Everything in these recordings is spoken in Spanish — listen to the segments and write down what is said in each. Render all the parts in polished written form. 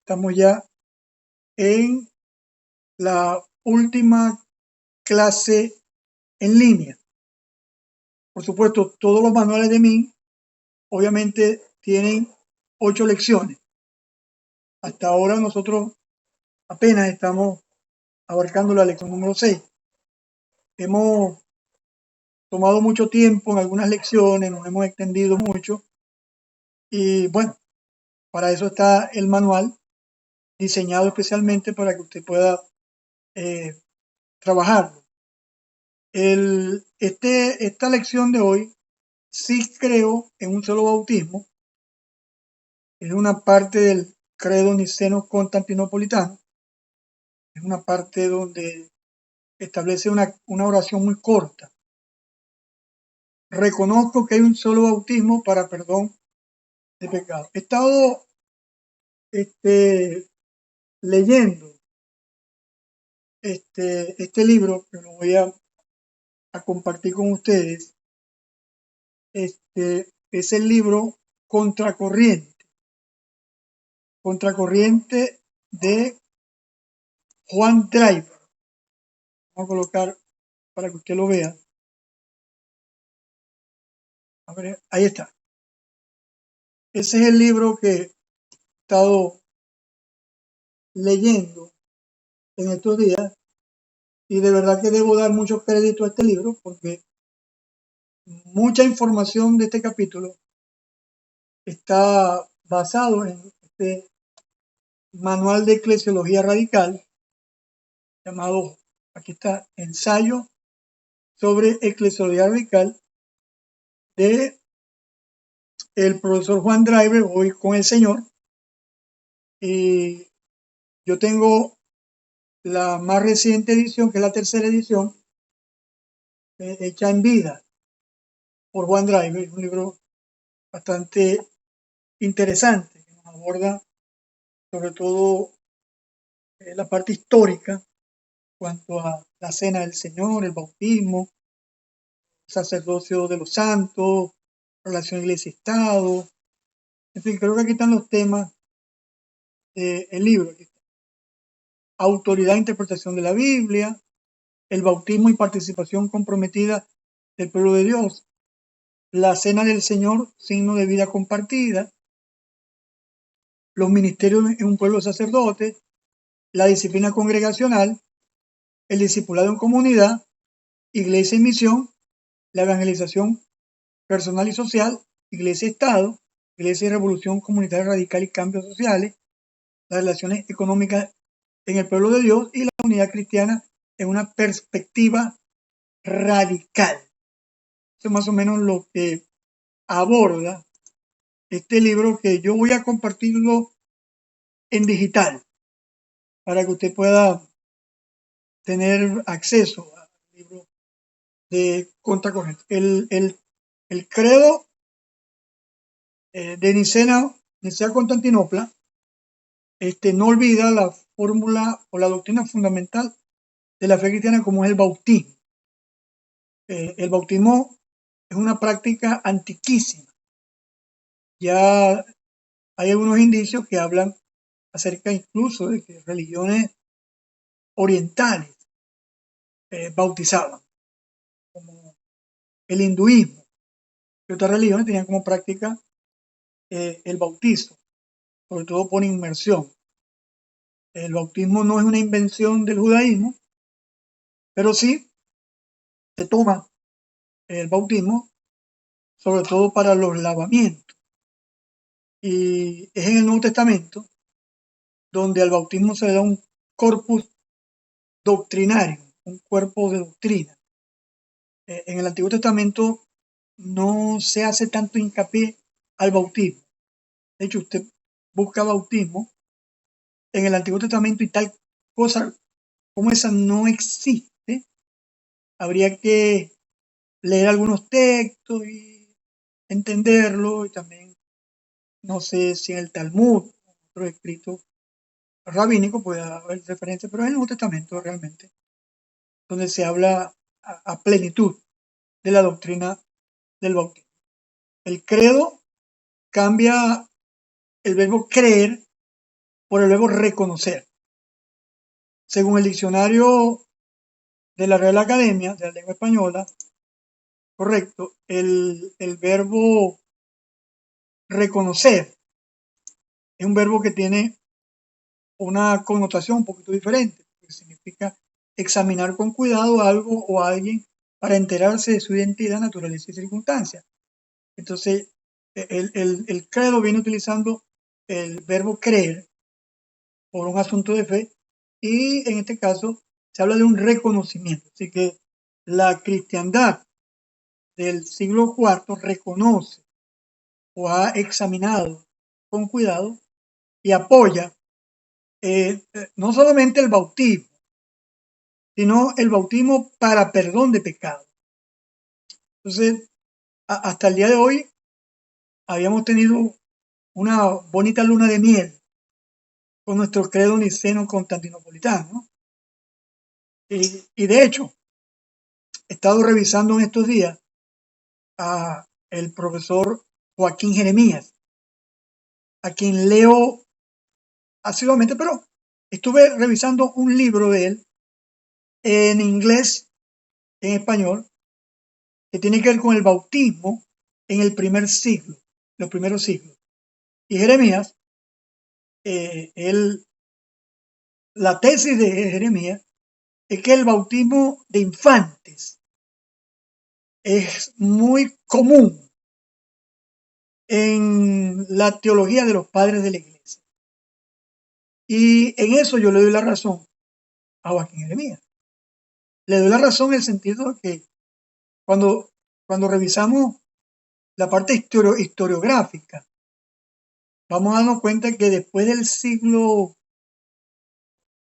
Estamos ya en la última clase en línea. Por supuesto, todos los manuales de MIN obviamente tienen 8 lecciones. Hasta ahora nosotros apenas estamos abarcando la lección número 6. Hemos tomado mucho tiempo en algunas lecciones, nos hemos extendido mucho y bueno, para eso está el manual diseñado especialmente para que usted pueda trabajarlo. Esta lección de hoy sí creo en un solo bautismo, es una parte del credo niceno-constantinopolitano, es una parte donde establece una oración muy corta. Reconozco que hay un solo bautismo para perdón de pecados. He estado leyendo este libro, que lo voy a compartir con ustedes. Es el libro Contracorriente de Juan Driver. Vamos a colocar para que usted lo vea. A ver, ahí está. Ese es el libro que he estado leyendo en estos días y de verdad que debo dar mucho crédito a este libro porque mucha información de este capítulo está basado en este manual de eclesiología radical llamado, aquí está, Ensayo sobre eclesiología radical de el profesor Juan Driver, hoy con el Señor. Y yo tengo la más reciente edición, que es la tercera edición, hecha en vida por Juan Driver. Es un libro bastante interesante, que nos aborda sobre todo la parte histórica cuanto a la cena del Señor, el bautismo, sacerdocio de los santos, relación iglesia-estado. En fin, creo que aquí están los temas del libro. Aquí está. Autoridad e interpretación de la Biblia, el bautismo y participación comprometida del pueblo de Dios, la cena del Señor, signo de vida compartida, los ministerios en un pueblo sacerdote, la disciplina congregacional, el discipulado en comunidad, iglesia y misión, la evangelización personal y social, iglesia-estado, iglesia y revolución comunitaria radical y cambios sociales, las relaciones económicas en el pueblo de Dios y la unidad cristiana en una perspectiva radical. Eso es más o menos lo que aborda este libro, que yo voy a compartirlo en digital para que usted pueda tener acceso al libro de Contracorriente. El credo de Nicea-Constantinopla no olvida la fórmula o la doctrina fundamental de la fe cristiana, como es el bautismo. El bautismo es una práctica antiquísima. Ya hay algunos indicios que hablan acerca incluso de que religiones orientales bautizaban, como el hinduismo y otras religiones tenían como práctica el bautizo, sobre todo por inmersión. El bautismo no es una invención del judaísmo, pero sí se toma el bautismo sobre todo para los lavamientos. Y es en el Nuevo Testamento donde al bautismo se le da un corpus doctrinario, un cuerpo de doctrina. En el Antiguo Testamento no se hace tanto hincapié al bautismo. De hecho, usted busca bautismo en el Antiguo Testamento y tal cosa como esa no existe. Habría que leer algunos textos y entenderlo, y también no sé si en el Talmud, otro escrito rabínico, puede haber referencia, pero en el Nuevo Testamento realmente, donde se habla a plenitud de la doctrina del bautismo. El credo cambia el verbo creer por el verbo reconocer. Según el diccionario de la Real Academia de la Lengua Española, correcto, el verbo reconocer es un verbo que tiene una connotación un poquito diferente, que significa examinar con cuidado algo o a alguien para enterarse de su identidad, naturaleza y circunstancias. Entonces, el credo viene utilizando el verbo creer por un asunto de fe y en este caso se habla de un reconocimiento. Así que la cristiandad del siglo IV reconoce o ha examinado con cuidado y apoya no solamente el bautismo, sino el bautismo para perdón de pecado. Entonces, hasta el día de hoy habíamos tenido una bonita luna de miel con nuestro credo niceno constantinopolitano, ¿no? Y de hecho, he estado revisando en estos días a el profesor Joaquín Jeremías, a quien leo asiduamente, pero estuve revisando un libro de él en inglés, en español, que tiene que ver con el bautismo en el primer siglo, los primeros siglos. Y Jeremías, la tesis de Jeremías es que el bautismo de infantes es muy común en la teología de los padres de la iglesia. Y en eso yo le doy la razón a Joaquín Jeremías. Le doy la razón en el sentido de que cuando revisamos la parte historiográfica, vamos a darnos cuenta que después del siglo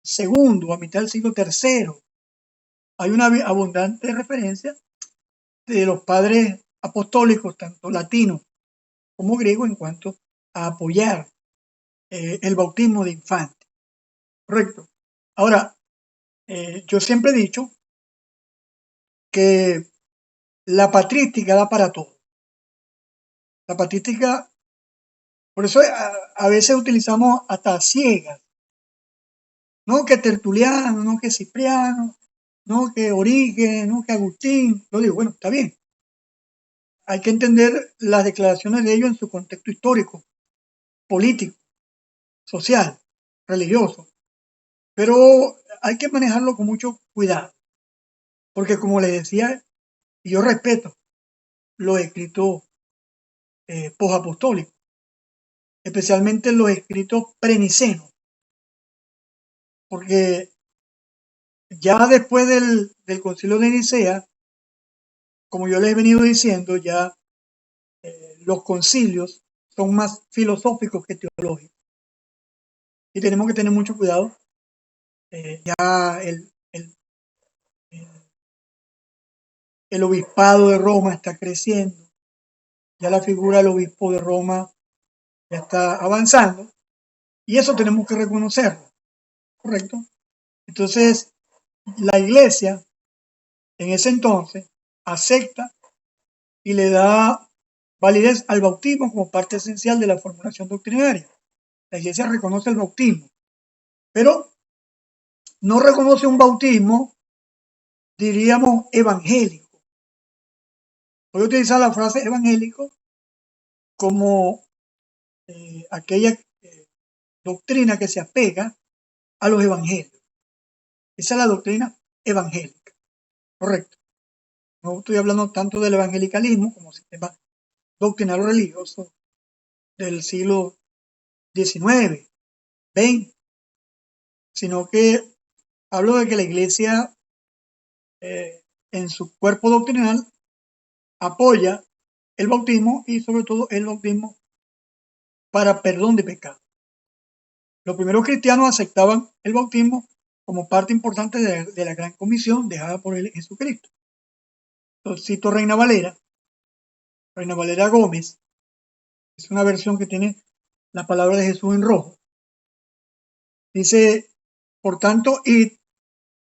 segundo, a mitad del siglo tercero, hay una abundante referencia de los padres apostólicos, tanto latinos como griegos, en cuanto a apoyar el bautismo de infantes. Correcto. Ahora, yo siempre he dicho que la patrística da para todo. La patrística, por eso a veces utilizamos hasta ciegas. No que Tertuliano, no que Cipriano, no que Origen, no que Agustín. Yo digo, bueno, está bien. Hay que entender las declaraciones de ellos en su contexto histórico, político, social, religioso. Pero hay que manejarlo con mucho cuidado. Porque como les decía, yo respeto los escritos posapostólicos, especialmente los escritos prenicenos. Porque ya después del concilio de Nicea, como yo les he venido diciendo, ya los concilios son más filosóficos que teológicos. Y tenemos que tener mucho cuidado. Ya el obispado de Roma está creciendo. Ya la figura del obispo de Roma ya está avanzando. Y eso tenemos que reconocerlo. ¿Correcto? Entonces, la iglesia en ese entonces acepta y le da validez al bautismo como parte esencial de la formulación doctrinaria. La iglesia reconoce el bautismo, pero no reconoce un bautismo, diríamos, evangélico. Voy a utilizar la frase evangélico como aquella doctrina que se apega a los evangelios. Esa es la doctrina evangélica, correcto. No estoy hablando tanto del evangelicalismo como sistema doctrinal religioso del siglo XIX, XX, sino que hablo de que la iglesia en su cuerpo doctrinal apoya el bautismo y sobre todo el bautismo para perdón de pecado. Los primeros cristianos aceptaban el bautismo como parte importante de la gran comisión dejada por el Jesucristo. Entonces, cito Reina Valera Gómez, es una versión que tiene la palabra de Jesús en rojo. Dice, por tanto, id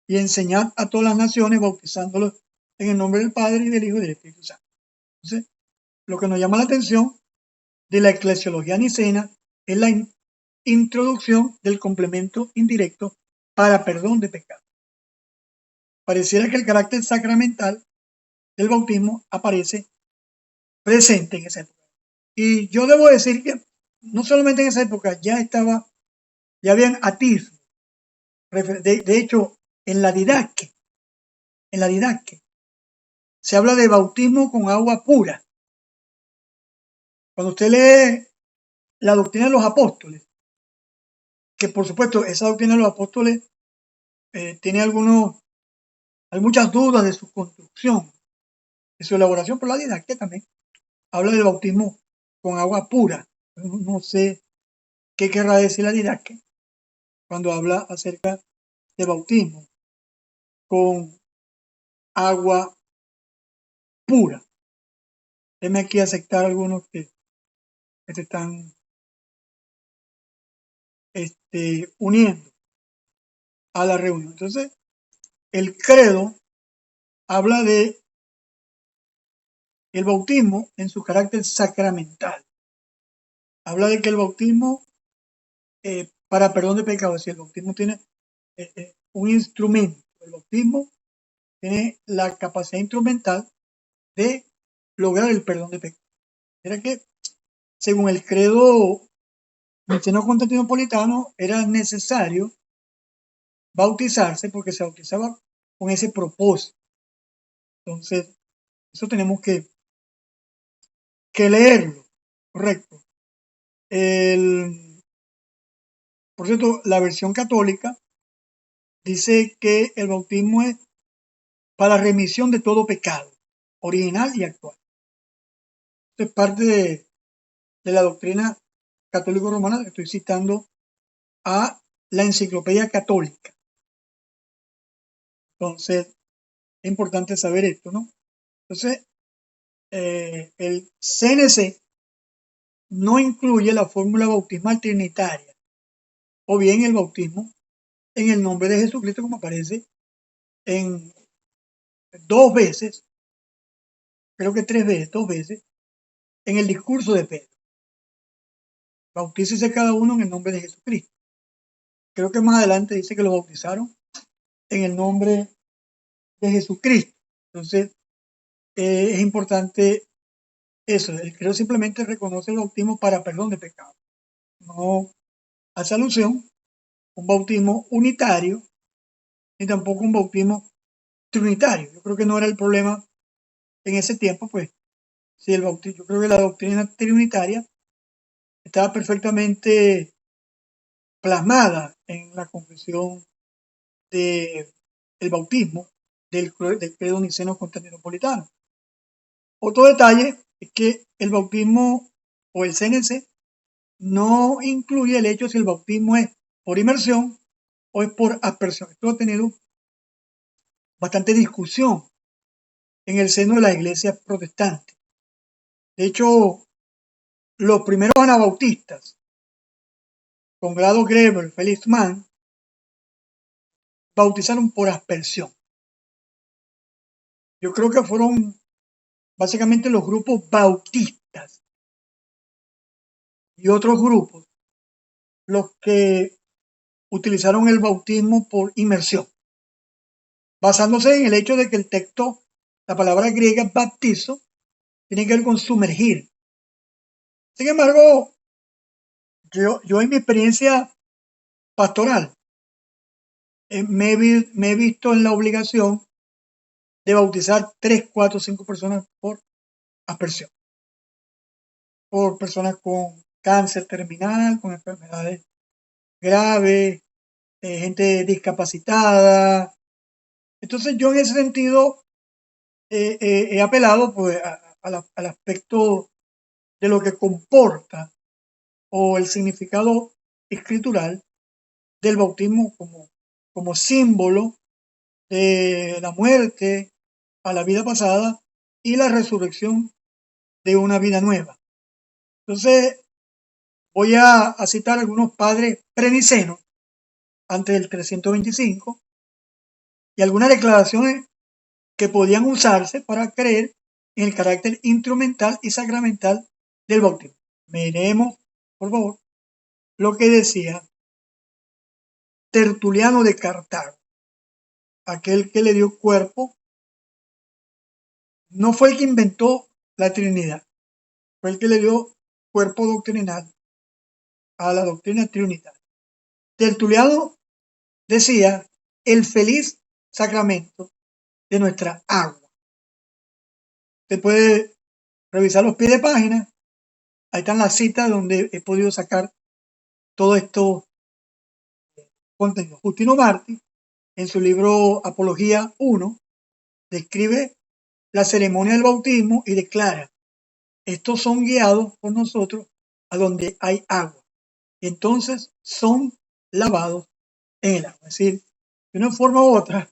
y enseñad a todas las naciones, bautizándolos en el nombre del Padre y del Hijo y del Espíritu Santo. Entonces, lo que nos llama la atención de la eclesiología nicena es introducción del complemento indirecto para perdón de pecado. Pareciera que el carácter sacramental del bautismo aparece presente en esa época. Y yo debo decir que no solamente en esa época, ya habían atisbos. De hecho, en la Didache se habla de bautismo con agua pura. Cuando usted lee la doctrina de los apóstoles, que por supuesto esa doctrina de los apóstoles tiene hay muchas dudas de su construcción, de su elaboración, pero la Didache también habla del bautismo con agua pura. No sé qué querrá decir la Didache cuando habla acerca de bautismo con agua pura. Déjeme aquí aceptar algunos que se están uniendo a la reunión. Entonces, el credo habla de el bautismo en su carácter sacramental. Habla de que el bautismo para perdón de pecados, si el bautismo tiene un instrumento, el bautismo tiene la capacidad instrumental de lograr el perdón de pecados. Era que, según el credo niceno-constantinopolitano, era necesario bautizarse porque se bautizaba con ese propósito. Entonces, eso tenemos que leerlo, correcto. Por cierto, la versión católica dice que el bautismo es para remisión de todo pecado, original y actual. Esto es parte de la doctrina católico-romana. Estoy citando a la Enciclopedia Católica. Entonces, es importante saber esto, ¿no? Entonces, el CNC no incluye la fórmula bautismal trinitaria o bien el bautismo en el nombre de Jesucristo, como aparece en 2 veces, creo que 3 veces, 2 veces, en el discurso de Pedro. Bautícese cada uno en el nombre de Jesucristo. Creo que más adelante dice que lo bautizaron en el nombre de Jesucristo. Entonces, es importante eso. El credo simplemente reconoce el bautismo para perdón de pecados. No hace alusión a un bautismo unitario, ni tampoco un bautismo trinitario. Yo creo que no era el problema en ese tiempo, pues, si el bautismo, yo creo que la doctrina trinitaria estaba perfectamente plasmada en la confesión del bautismo del credo niceno-constantinopolitano. Otro detalle es que el bautismo o el CNC no incluye el hecho si el bautismo es por inmersión o es por aspersión. Esto ha tenido bastante discusión en el seno de las iglesias protestantes. De hecho, los primeros anabautistas, con grado Greber, Felix Mann, bautizaron por aspersión. Yo creo que fueron básicamente los grupos bautistas y otros grupos los que utilizaron el bautismo por inmersión, basándose en el hecho de que el texto, la palabra griega baptizo, tiene que ver con sumergir. Sin embargo, yo en mi experiencia pastoral me he visto en la obligación de bautizar 3, 4, 5 personas por aspersión, por personas con cáncer terminal, con enfermedades graves, gente discapacitada. Entonces yo en ese sentido he apelado pues, al aspecto de lo que comporta o el significado escritural del bautismo como símbolo de la muerte a la vida pasada y la resurrección de una vida nueva. Entonces, voy a citar algunos padres prenicenos antes del 325 y algunas declaraciones que podían usarse para creer en el carácter instrumental y sacramental del bautismo. Miremos, por favor, lo que decía Tertuliano de Cartago, aquel que le dio cuerpo. No fue el que inventó la Trinidad, fue el que le dio cuerpo doctrinal a la doctrina trinitaria. Tertuliano decía el feliz sacramento de nuestra agua. Usted puede revisar los pies de página, ahí están las citas donde he podido sacar todo esto contenido. Justino Martí, en su libro Apología 1, describe la ceremonia del bautismo y declara: estos son guiados por nosotros a donde hay agua, y entonces son lavados en el agua. Es decir, de una forma u otra,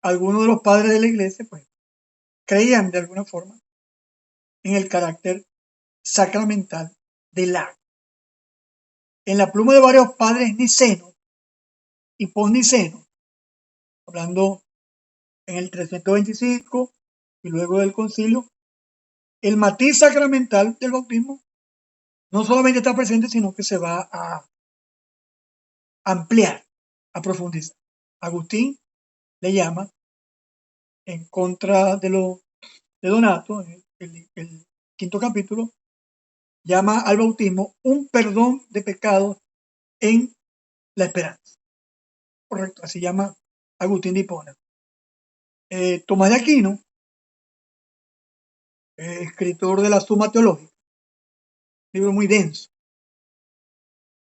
algunos de los padres de la iglesia pues creían de alguna forma en el carácter sacramental del agua. En la pluma de varios padres nicenos y posnicenos, hablando en el 325 y luego del concilio, el matiz sacramental del bautismo no solamente está presente, sino que se va a ampliar, a profundizar. Agustín le llama, en contra de Donato, en el quinto capítulo, llama al bautismo un perdón de pecados en la esperanza. Correcto, así llama Agustín de Hipona. Tomás de Aquino, escritor de la Suma Teológica, libro muy denso,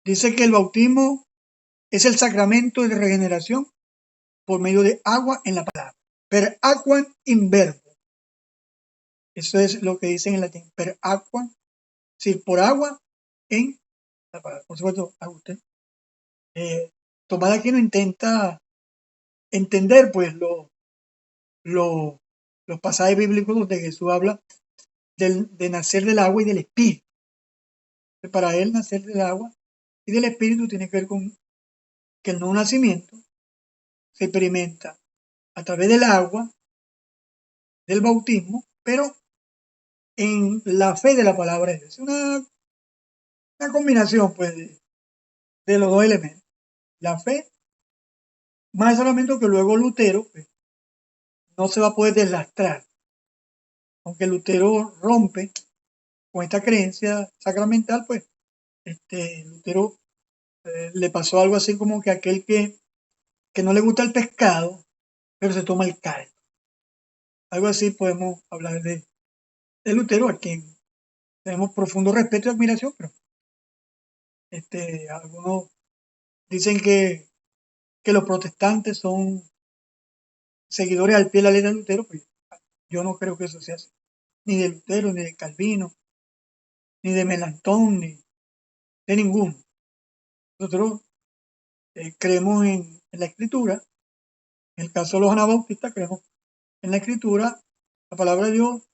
dice que el bautismo es el sacramento de regeneración por medio de agua en la palabra. Per aquam in verbo. Eso es lo que dicen en latín. Per aquam, es decir, por agua en la palabra. Por supuesto, Agustín. Tomás de Aquino intenta entender pues los pasajes bíblicos donde Jesús habla de nacer del agua y del espíritu. Para él, nacer del agua y del espíritu tiene que ver con que el nuevo nacimiento se experimenta a través del agua, del bautismo, pero en la fe de la palabra de Dios. Es una combinación pues de los dos elementos. La fe, más el sacramento, que luego Lutero pues, no se va a poder deslastrar. Aunque Lutero rompe con esta creencia sacramental, pues Lutero le pasó algo así como que aquel que no le gusta el pescado, pero se toma el caldo. Algo así podemos hablar de Lutero, a quien tenemos profundo respeto y admiración, pero algunos dicen que los protestantes son seguidores al pie de la letra de Lutero, pues yo no creo que eso sea así. Ni de Lutero, ni de Calvino, ni de Melanchthon, ni de ninguno. Nosotros creemos en la Escritura. En el caso de los anabautistas, creemos en la Escritura, la palabra de Dios,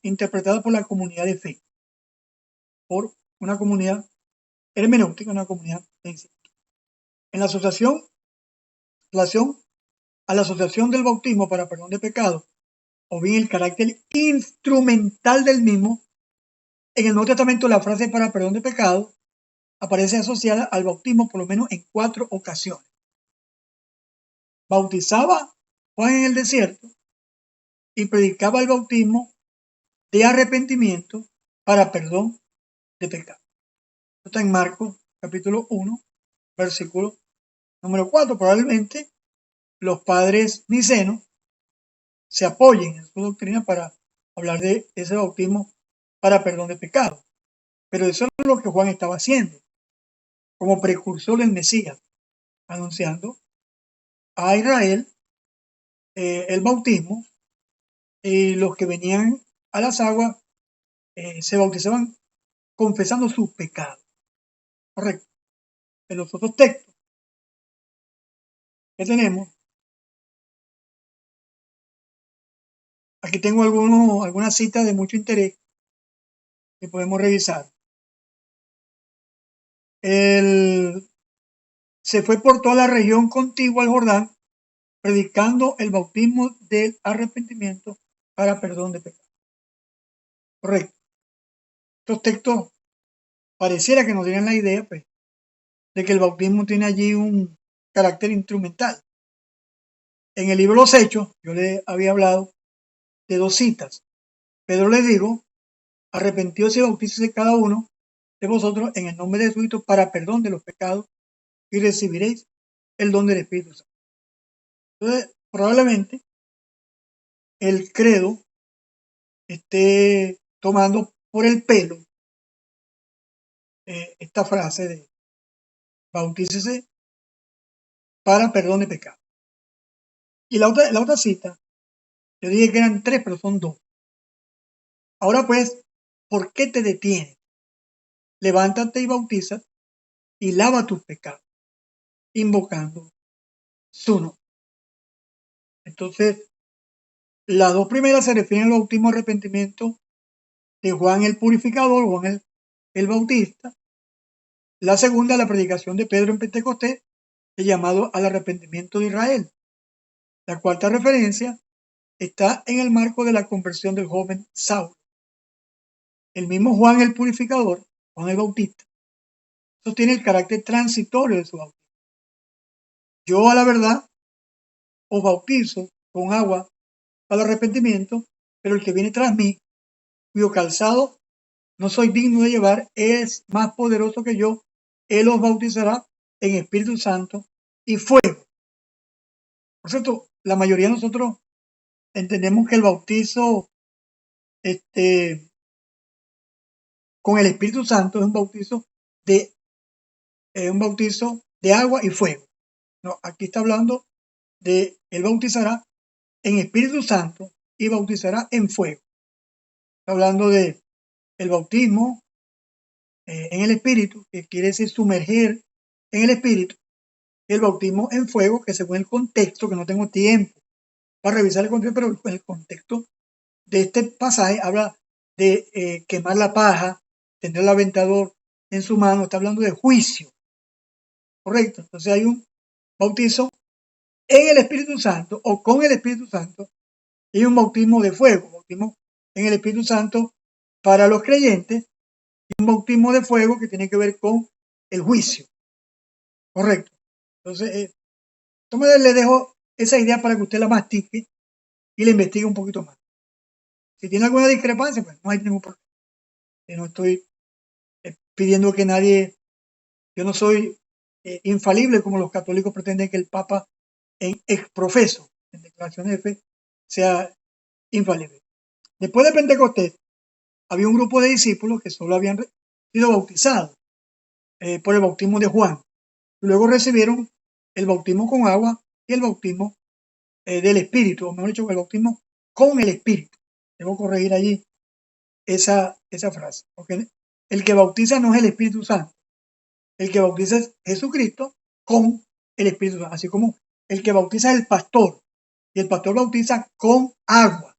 interpretada por la comunidad de fe, por una comunidad hermenéutica, una comunidad de discípulos. En la relación a la asociación del bautismo para perdón de pecados, o bien el carácter instrumental del mismo, en el Nuevo Testamento la frase para perdón de pecados aparece asociada al bautismo por lo menos en 4 ocasiones. Bautizaba Juan en el desierto y predicaba el bautismo de arrepentimiento para perdón de pecados. Esto está en Marcos capítulo 1, versículo número 4. Probablemente los padres nicenos se apoyen en su doctrina para hablar de ese bautismo para perdón de pecados. Pero eso es lo que Juan estaba haciendo como precursor del Mesías, anunciando a Israel el bautismo, y los que venían a las aguas se bautizaban confesando sus pecados. Correcto. En los otros textos que tenemos, aquí tengo algunas citas de mucho interés que podemos revisar. Se fue por toda la región contigua al Jordán, predicando el bautismo del arrepentimiento para perdón de pecados. Correcto. Estos textos pareciera que nos dieran la idea, pues, de que el bautismo tiene allí un carácter instrumental. En el libro Los Hechos, yo le había hablado de 2 citas. Pedro le dijo, arrepentíos y bautícese cada uno de vosotros en el nombre de Jesucristo para perdón de los pecados y recibiréis el don del Espíritu Santo. Entonces, probablemente el credo esté tomando por el pelo esta frase de bautícese para perdón de pecados. Y la otra cita, yo dije que eran 3, pero son 2. Ahora pues, ¿por qué te detienes? Levántate y bautiza y lava tus pecados, invocando su nombre. Entonces, las 2 primeras se refieren al bautismo arrepentimiento de Juan el Purificador, Juan el Bautista. La segunda, la predicación de Pedro en Pentecostés, el llamado al arrepentimiento de Israel. La cuarta referencia está en el marco de la conversión del joven Saulo. El mismo Juan el Purificador, Juan el Bautista, sostiene el carácter transitorio de su bautismo. Yo, a la verdad, os bautizo con agua para el arrepentimiento, pero el que viene tras mí, cuyo calzado no soy digno de llevar, es más poderoso que yo. Él os bautizará en Espíritu Santo y fuego. Por cierto, la mayoría de nosotros entendemos que el bautizo con el Espíritu Santo es un bautizo de agua y fuego. No, aquí está hablando de él bautizará en Espíritu Santo y bautizará en fuego. Está hablando de el bautismo en el Espíritu, que quiere decir sumerger en el Espíritu, y el bautismo en fuego, que según el contexto, que no tengo tiempo para revisar el contexto, pero el contexto de este pasaje habla de quemar la paja, tener el aventador en su mano, está hablando de juicio, ¿correcto? Entonces hay un bautizo en el Espíritu Santo o con el Espíritu Santo y un bautismo de fuego, bautismo en el Espíritu Santo para los creyentes y un bautismo de fuego que tiene que ver con el juicio, ¿correcto? Entonces, le dejo esa idea para que usted la mastique y la investigue un poquito más. Si tiene alguna discrepancia, pues no hay ningún problema. Yo no estoy pidiendo que nadie, yo no soy infalible como los católicos pretenden que el Papa en exprofeso, en declaración de fe, sea infalible. Después de Pentecostés, había un grupo de discípulos que solo habían sido bautizados por el bautismo de Juan. Luego recibieron el bautismo con agua y el bautismo del Espíritu, o mejor dicho, el bautismo con el Espíritu. Debo corregir allí esa frase, porque el que bautiza no es el Espíritu Santo, el que bautiza es Jesucristo con el Espíritu Santo, así como el que bautiza es el pastor, y el pastor bautiza con agua,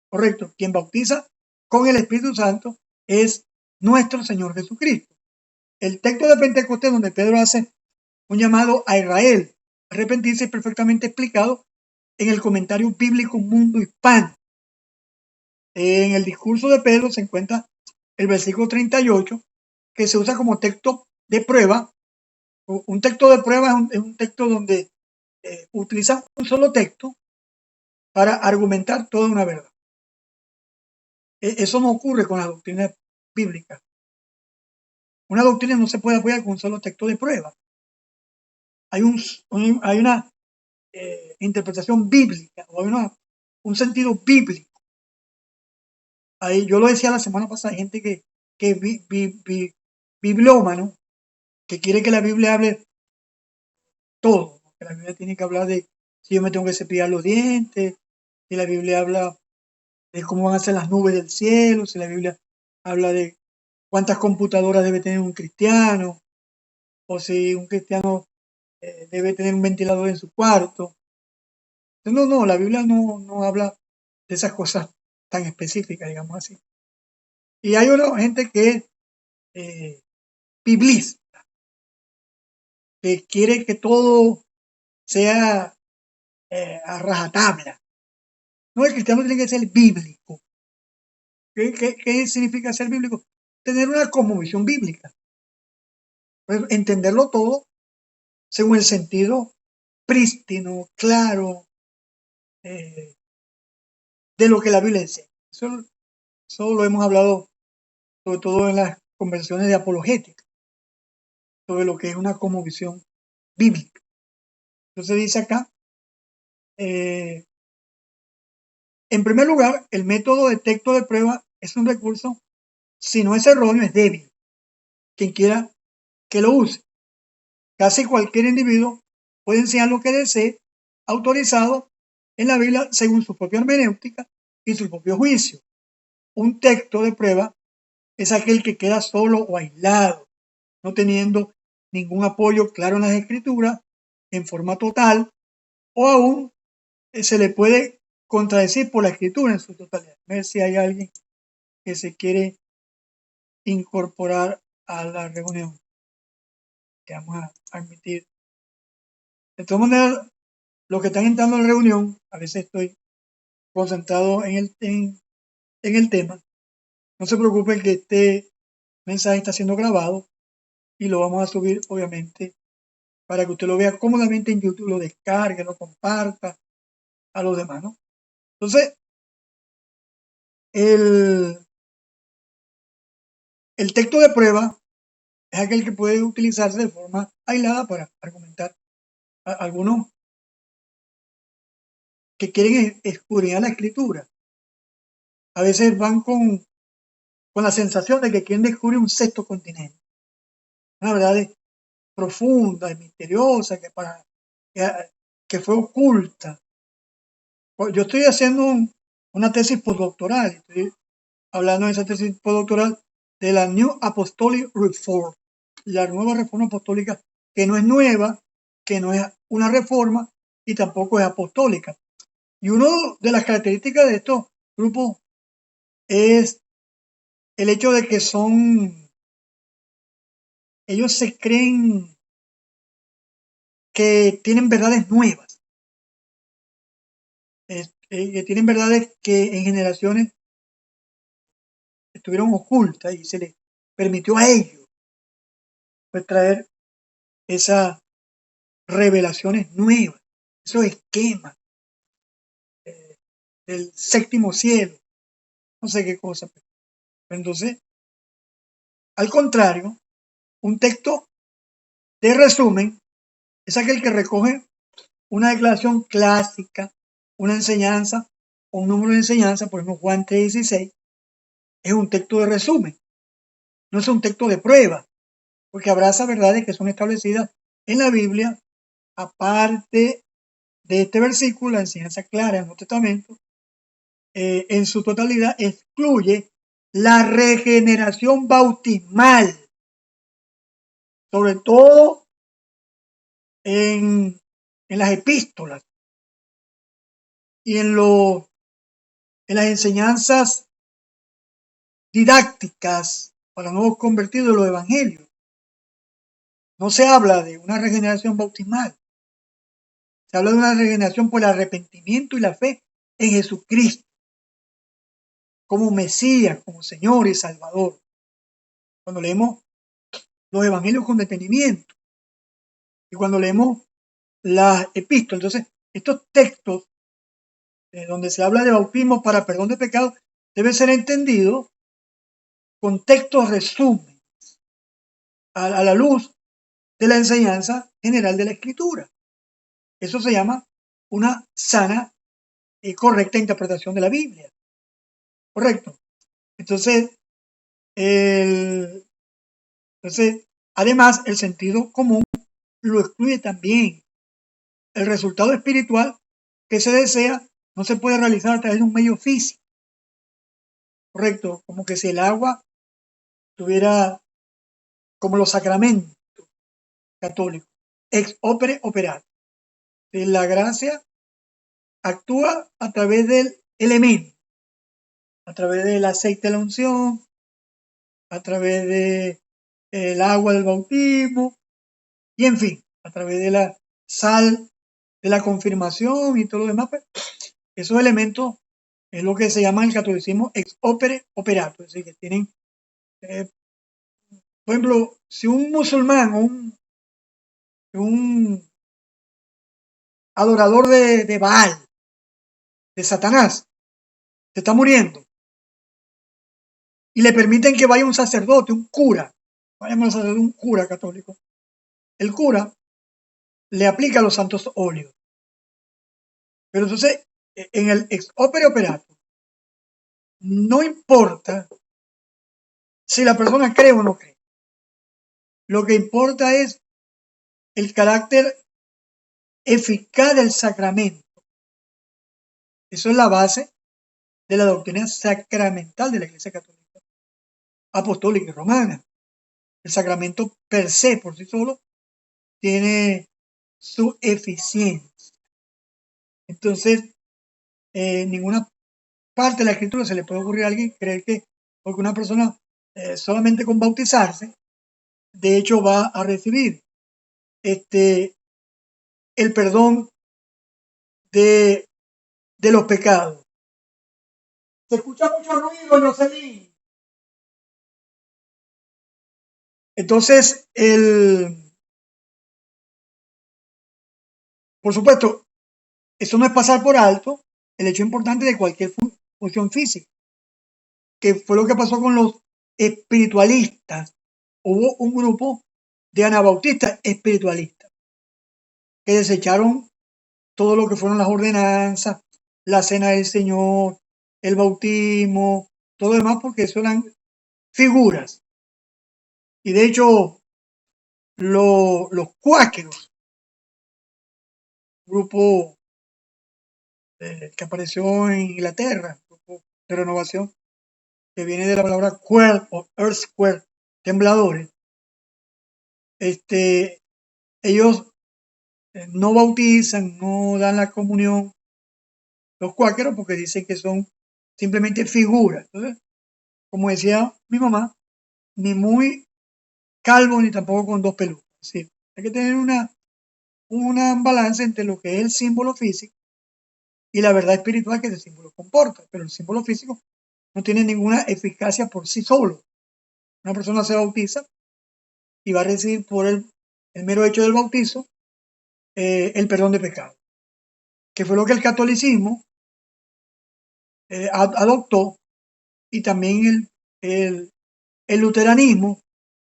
correcto. Quien bautiza con el Espíritu Santo es nuestro Señor Jesucristo. El texto de Pentecostés, donde Pedro hace un llamado a Israel a arrepentirse, es perfectamente explicado en el comentario bíblico Mundo Hispano. En el discurso de Pedro se encuentra el versículo 38, que se usa como texto de prueba. Un texto de prueba es un texto donde utiliza un solo texto para argumentar toda una verdad. Eso no ocurre con las doctrinas bíblicas. Una doctrina no se puede apoyar con un solo texto de prueba. Hay una interpretación bíblica, o hay un sentido bíblico. Ahí, yo lo decía la semana pasada, hay gente que es bibliómano, que quiere que la Biblia hable todo, que la Biblia tiene que hablar de si yo me tengo que cepillar los dientes, si la Biblia habla de cómo van a ser las nubes del cielo, si la Biblia habla de cuántas computadoras debe tener un cristiano, o si un cristiano debe tener un ventilador en su cuarto. No, la Biblia no habla de esas cosas tan específicas, digamos así. Y hay otra gente que es biblista, que quiere que todo sea a rajatabla. No, el cristiano tiene que ser bíblico. ¿Qué significa ser bíblico? tener una cosmovisión bíblica, entenderlo todo según el sentido prístino, claro, de lo que la Biblia enseña. Eso lo hemos hablado sobre todo en las conversaciones de apologética, sobre lo que es una cosmovisión bíblica. Entonces dice acá, en primer lugar, el método de texto de prueba es un recurso, si no es erróneo, es débil. Quien quiera que lo use. Casi cualquier individuo puede enseñar lo que desee, autorizado en la Biblia según su propia hermenéutica y su propio juicio. Un texto de prueba es aquel que queda solo o aislado, no teniendo ningún apoyo claro en las escrituras, en forma total, o aún se le puede contradecir por la escritura en su totalidad. A ver si hay alguien que se quiere incorporar a la reunión que vamos a admitir. De todas maneras, los que están entrando en la reunión, a veces estoy concentrado en el tema. No se preocupen que este mensaje está siendo grabado y lo vamos a subir, obviamente, para que usted lo vea cómodamente en YouTube, lo descargue, lo comparta a los demás, ¿no? Entonces, el texto de prueba es aquel que puede utilizarse de forma aislada para argumentar. Algunos que quieren escudriñar la escritura, a veces van con la sensación de que quieren descubrir un sexto continente, una verdad profunda y misteriosa que fue oculta. Yo estoy haciendo una tesis postdoctoral, estoy hablando de esa tesis postdoctoral de la New Apostolic Reform, la nueva reforma apostólica, que no es nueva, que no es una reforma y tampoco es apostólica. Y una de las características de estos grupos es el hecho de que ellos se creen que tienen verdades nuevas, que tienen verdades que en generaciones estuvieron ocultas y se les permitió a ellos pues, traer esas revelaciones nuevas, esos esquemas del séptimo cielo, no sé qué cosa. Pero entonces, al contrario, un texto de resumen es aquel que recoge una declaración clásica, una enseñanza o un número de enseñanza, por ejemplo Juan 3:16, es un texto de resumen, no es un texto de prueba, porque abraza verdades que son establecidas en la Biblia, aparte de este versículo, la enseñanza clara del Nuevo Testamento, en su totalidad excluye la regeneración bautismal, sobre todo en las epístolas y en las enseñanzas didácticas para nuevos convertidos de los evangelios. No se habla de una regeneración bautismal, se habla de una regeneración por el arrepentimiento y la fe en Jesucristo como Mesías, como Señor y Salvador. Cuando leemos los evangelios con detenimiento y cuando leemos las epístolas, entonces estos textos donde se habla de bautismo para perdón de pecados deben ser entendidos con textos resumen a la luz de la enseñanza general de la Escritura. Eso se llama una sana y correcta interpretación de la Biblia. Correcto. Entonces, además, el sentido común lo excluye también. El resultado espiritual que se desea no se puede realizar a través de un medio físico. Correcto. Como que si el agua tuviera como los sacramentos católicos, ex opere operato. La gracia actúa a través del elemento, a través del aceite de la unción, a través del agua del bautismo, y en fin, a través de la sal de la confirmación y todo lo demás. Pues, esos elementos es lo que se llama el catolicismo ex opere operato, es decir, que tienen Por ejemplo, si un musulmán, un adorador de Baal, de Satanás, se está muriendo, y le permiten que vaya un sacerdote, un cura, vayamos a un cura católico, el cura le aplica los santos óleos. Pero entonces, en el ex opere operato, no importa si la persona cree o no cree. Lo que importa es el carácter eficaz del sacramento. Eso es la base de la doctrina sacramental de la Iglesia Católica, Apostólica y Romana. El sacramento per se, por sí solo, tiene su eficiencia. Entonces, ninguna parte de la Escritura se le puede ocurrir a alguien creer que porque una persona solamente con bautizarse, de hecho va a recibir el perdón de los pecados. Se escucha mucho ruido, Jocelyn. Entonces, por supuesto, eso no es pasar por alto el hecho importante de cualquier función física, que fue lo que pasó con los espiritualistas. Hubo un grupo de anabautistas espiritualistas que desecharon todo lo que fueron las ordenanzas, la cena del Señor, el bautismo, todo lo demás, porque eso eran figuras. Y de hecho, los cuáqueros, grupo que apareció en Inglaterra, grupo de renovación, que viene de la palabra queer o earthquake, tembladores, ellos no bautizan, no dan la comunión, los cuáqueros, porque dicen que son simplemente figuras. Entonces, como decía mi mamá, ni muy calvo ni tampoco con dos pelucas. ¿Sí? Hay que tener una balance entre lo que es el símbolo físico y la verdad espiritual que ese símbolo comporta. Pero el símbolo físico no tiene ninguna eficacia por sí solo. Una persona se bautiza y va a recibir por el mero hecho del bautizo el perdón de pecado, que fue lo que el catolicismo adoptó, y también el luteranismo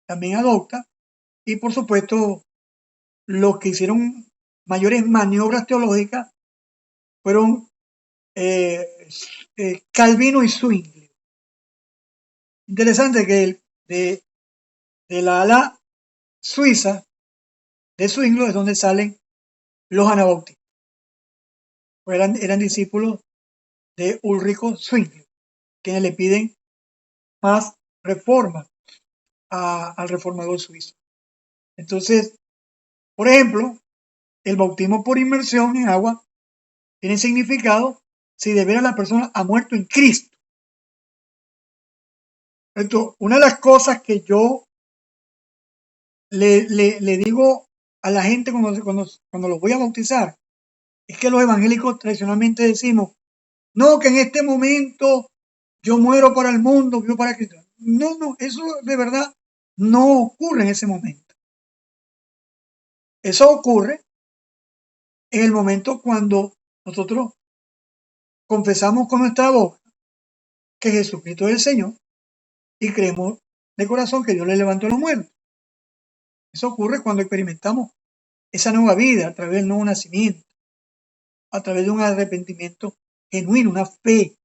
también adopta, y por supuesto los que hicieron mayores maniobras teológicas fueron Calvino y Zwingli. Interesante que de la ala suiza de Zwingli es donde salen los anabautistas. Pues eran discípulos de Ulrico Zwingli, quienes le piden más reformas al reformador suizo. Entonces, por ejemplo, el bautismo por inmersión en agua tiene significado si de veras la persona ha muerto en Cristo. Entonces, una de las cosas que yo le digo a la gente cuando los voy a bautizar es que los evangélicos tradicionalmente decimos, no, que en este momento yo muero para el mundo, vivo para Cristo. No, eso de verdad no ocurre en ese momento. Eso ocurre en el momento cuando nosotros confesamos con nuestra boca que Jesucristo es el Señor y creemos de corazón que Dios le levantó a los muertos. Eso ocurre cuando experimentamos esa nueva vida a través del nuevo nacimiento, a través de un arrepentimiento genuino, una fe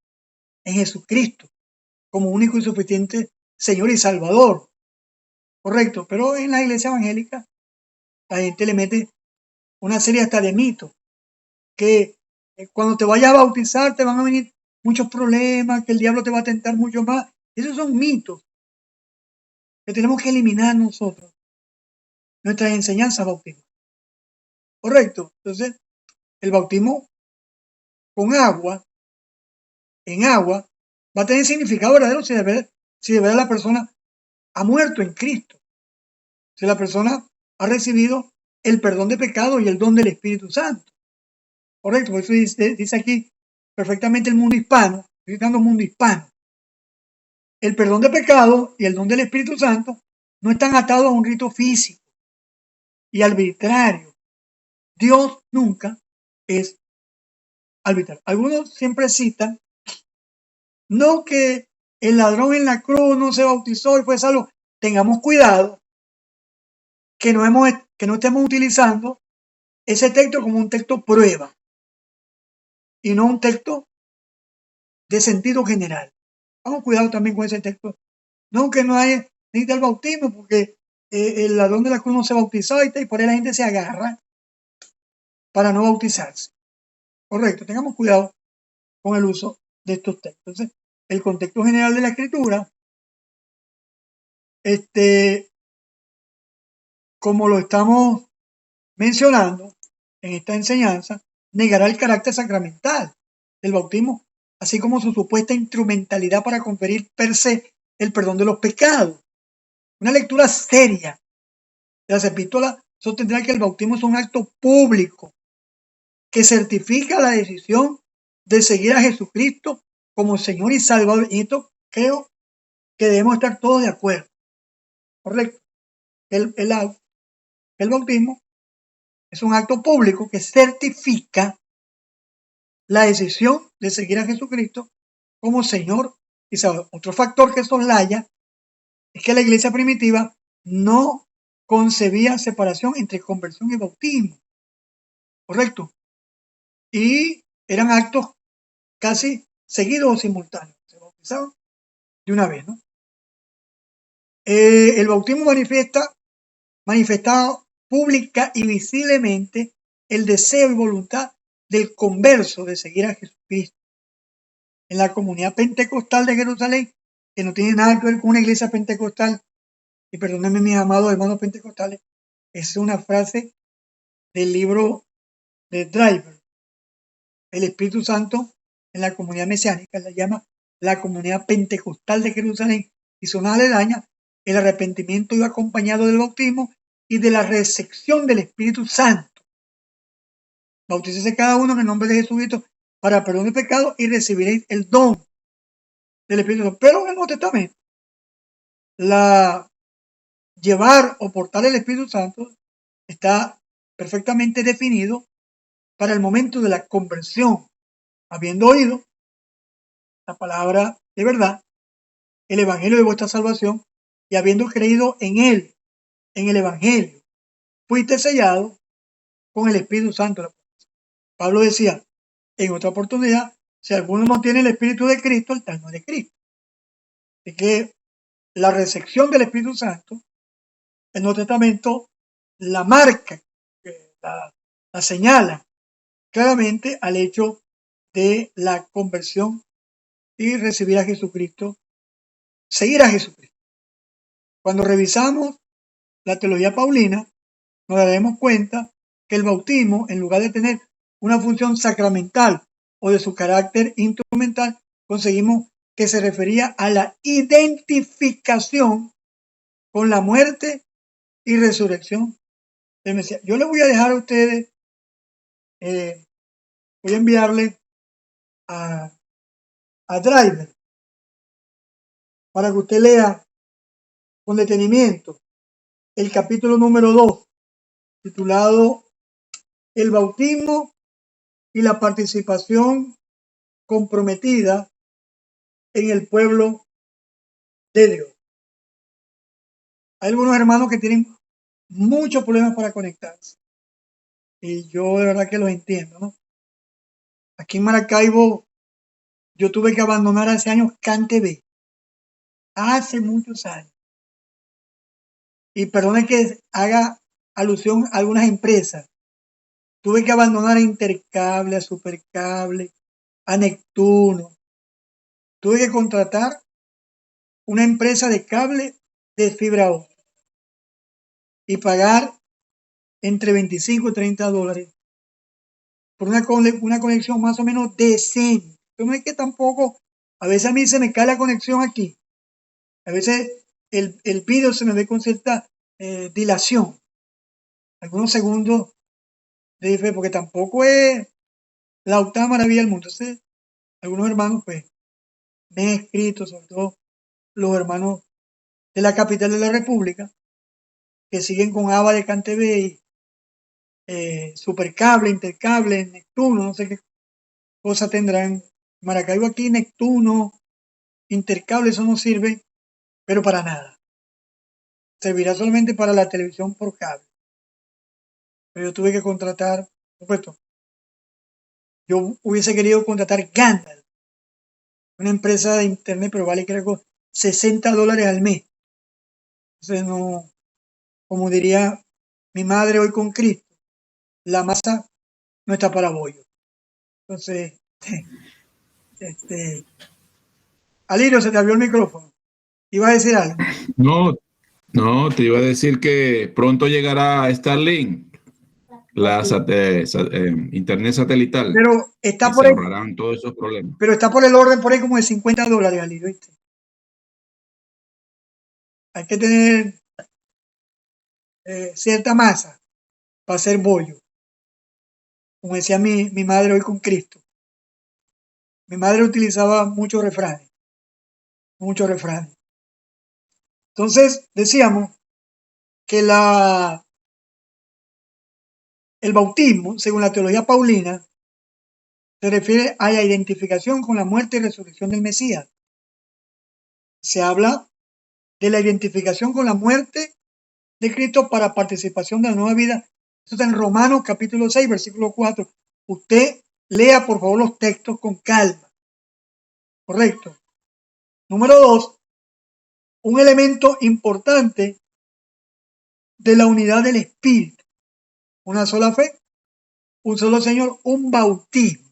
en Jesucristo como único y suficiente Señor y Salvador. Correcto, pero en la iglesia evangélica la gente le mete una serie hasta de mitos, que cuando te vayas a bautizar te van a venir muchos problemas, que el diablo te va a tentar mucho más. Esos son mitos que tenemos que eliminar nosotros, nuestras enseñanzas bautismales. Correcto, entonces el bautismo con agua, en agua, va a tener significado verdadero si de verdad la persona ha muerto en Cristo, si la persona ha recibido el perdón de pecado y el don del Espíritu Santo. Correcto, por eso dice aquí perfectamente el mundo hispano, estoy citando mundo hispano. el perdón de pecado y el don del Espíritu Santo no están atados a un rito físico y arbitrario. Dios nunca es arbitrario. Algunos siempre citan, no, que el ladrón en la cruz no se bautizó y fue salvo. Tengamos cuidado que no estemos utilizando ese texto como un texto prueba y no un texto de sentido general. Vamos cuidado también con ese texto. No, que no hay ni del bautismo, porque el ladrón de la cruz no se bautizó y por ahí la gente se agarra para no bautizarse. Correcto, tengamos cuidado con el uso de estos textos. Entonces, el contexto general de la escritura, como lo estamos mencionando en esta enseñanza, negará el carácter sacramental del bautismo, así como su supuesta instrumentalidad para conferir per se el perdón de los pecados. Una lectura seria de las epístolas sostendrá que el bautismo es un acto público que certifica la decisión de seguir a Jesucristo como Señor y Salvador. Y esto creo que debemos estar todos de acuerdo. Correcto. El bautismo es un acto público que certifica la decisión de seguir a Jesucristo como Señor y Salvador. Otro factor que soslaya es que la iglesia primitiva no concebía separación entre conversión y bautismo. Correcto. Y eran actos casi seguidos o simultáneos. Se bautizaban de una vez, ¿no? El bautismo manifestaba pública y visiblemente el deseo y voluntad del converso de seguir a Jesucristo. En la comunidad pentecostal de Jerusalén, que no tiene nada que ver con una iglesia pentecostal, y perdónenme mis amados hermanos pentecostales, es una frase del libro de Driver. El Espíritu Santo en la comunidad mesiánica la llama la comunidad pentecostal de Jerusalén y zona aledaña. El arrepentimiento iba acompañado del bautismo y de la recepción del Espíritu Santo. Bautícese cada uno en el nombre de Jesucristo para perdón de pecados y recibiréis el don del Espíritu Santo. Pero en el Nuevo Testamento, llevar o portar el Espíritu Santo está perfectamente definido para el momento de la conversión, habiendo oído la palabra de verdad, el evangelio de vuestra salvación, y habiendo creído en él, en el evangelio, fuiste sellado con el Espíritu Santo. Pablo decía en otra oportunidad, si alguno no tiene el Espíritu de Cristo, el tal no es de Cristo. Así que la recepción del Espíritu Santo, el Nuevo Testamento la marca, la señala claramente al hecho de la conversión y recibir a Jesucristo, seguir a Jesucristo. Cuando revisamos la teología paulina, nos daremos cuenta que el bautismo, en lugar de tener una función sacramental o de su carácter instrumental, conseguimos que se refería a la identificación con la muerte y resurrección del Mesías. Yo les voy a dejar a ustedes, voy a enviarle a Driver para que usted lea con detenimiento el capítulo número 2, titulado El bautismo y la participación comprometida en el pueblo de Dios. Hay algunos hermanos que tienen muchos problemas para conectarse y yo de verdad que los entiendo, ¿no? Aquí en Maracaibo yo tuve que abandonar hace años CanTV, hace muchos años. Y perdone que haga alusión a algunas empresas. Tuve que abandonar a Intercable, a Supercable, a Neptuno. Tuve que contratar una empresa de cable de fibra óptica y pagar entre 25 y 30 dólares por una conexión más o menos decente. Pero no es que tampoco, a veces a mí se me cae la conexión aquí. A veces el vídeo se me ve con cierta dilación. Algunos segundos de diferencia, porque tampoco es la octava maravilla del mundo. Entonces, algunos hermanos pues me han escrito, sobre todo los hermanos de la capital de la República, que siguen con ABA de CanTV, Supercable, Intercable, Neptuno, no sé qué cosa tendrán. Maracaibo aquí, Neptuno, Intercable, eso no sirve, pero para nada. Servirá solamente para la televisión por cable. Pero yo tuve que contratar, por supuesto, yo hubiese querido contratar Gandalf, una empresa de internet, pero vale creo $60 al mes. Entonces no, como diría mi madre hoy con Cristo, la masa no está para bollo. Entonces, Alirio, se te abrió el micrófono. ¿Ibas a decir algo? No, no, te iba a decir que pronto llegará Starlink, la Ok. internet satelital, Pero y se ahorrarán todos esos problemas. está por el orden por ahí como de $50, Alirio, ¿viste? Hay que tener cierta masa para hacer bollo. Como decía mi madre hoy con Cristo. Mi madre utilizaba muchos refranes. Muchos refranes. Entonces, decíamos que el bautismo, según la teología paulina, se refiere a la identificación con la muerte y resurrección del Mesías. Se habla de la identificación con la muerte de Cristo para participación de la nueva vida. Eso está en Romanos capítulo 6, versículo 4. Usted lea por favor los textos con calma. Correcto. Número 2, un elemento importante de la unidad del Espíritu. Una sola fe, un solo Señor, un bautismo.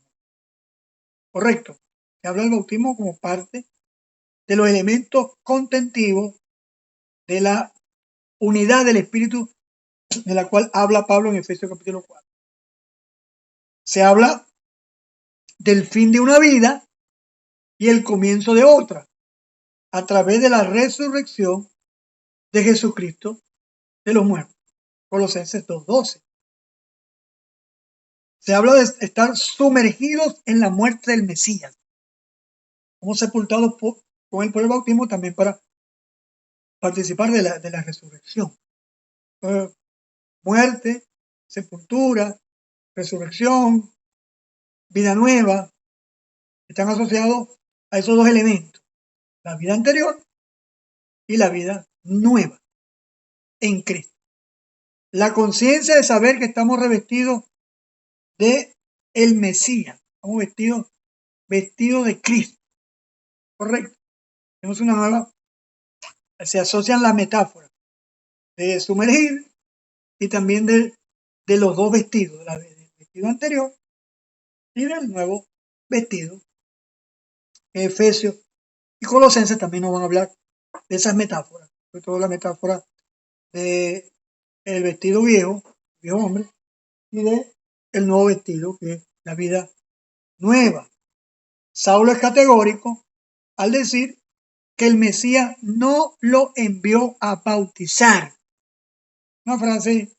Correcto. Se habla del bautismo como parte de los elementos contentivos de la unidad del Espíritu, de la cual habla Pablo en Efesios capítulo 4. Se habla del fin de una vida y el comienzo de otra, a través de la resurrección de Jesucristo de los muertos. Colosenses 2:12. Se habla de estar sumergidos en la muerte del Mesías. Somos sepultados con él por el bautismo también para participar de la resurrección. Muerte, sepultura, resurrección, vida nueva, están asociados a esos dos elementos, la vida anterior y la vida nueva en Cristo. La conciencia de saber que estamos revestidos de el Mesías, estamos vestidos de Cristo, correcto. Tenemos una nueva, se asocian las metáforas de sumergir y también de los dos vestidos, del vestido anterior y del nuevo vestido. Efesios y Colosenses también nos van a hablar de esas metáforas, sobre todo la metáfora de el vestido viejo hombre, y de el nuevo vestido, que es la vida nueva. Saulo es categórico al decir que el Mesías no lo envió a bautizar. Una frase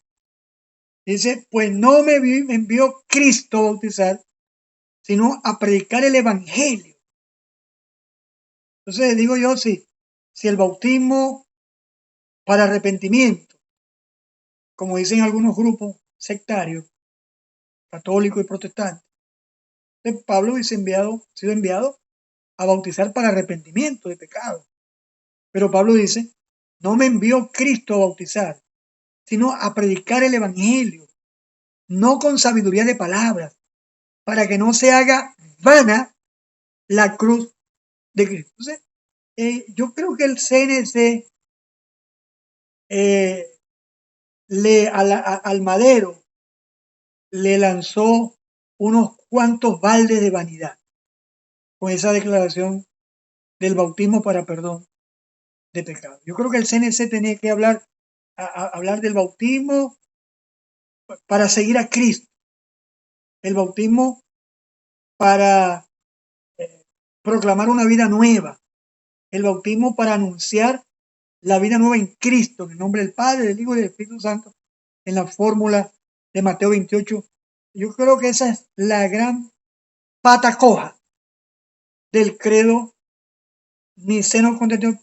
dice, pues no me envió Cristo a bautizar, sino a predicar el Evangelio. Entonces digo yo, si el bautismo para arrepentimiento, como dicen algunos grupos sectarios, católicos y protestantes, Pablo hubiese sido enviado a bautizar para arrepentimiento de pecado. Pero Pablo dice, no me envió Cristo a bautizar, sino a predicar el Evangelio, no con sabiduría de palabras, para que no se haga vana la cruz de Cristo. Entonces, yo creo que el CNC al madero le lanzó unos cuantos baldes de vanidad con esa declaración del bautismo para perdón de pecado. Yo creo que el CNC tenía que hablar del bautismo para seguir a Cristo, el bautismo para proclamar una vida nueva, el bautismo para anunciar la vida nueva en Cristo, en el nombre del Padre, del Hijo y del Espíritu Santo, en la fórmula de Mateo 28. Yo creo que esa es la gran pata coja del credo niceno-constantino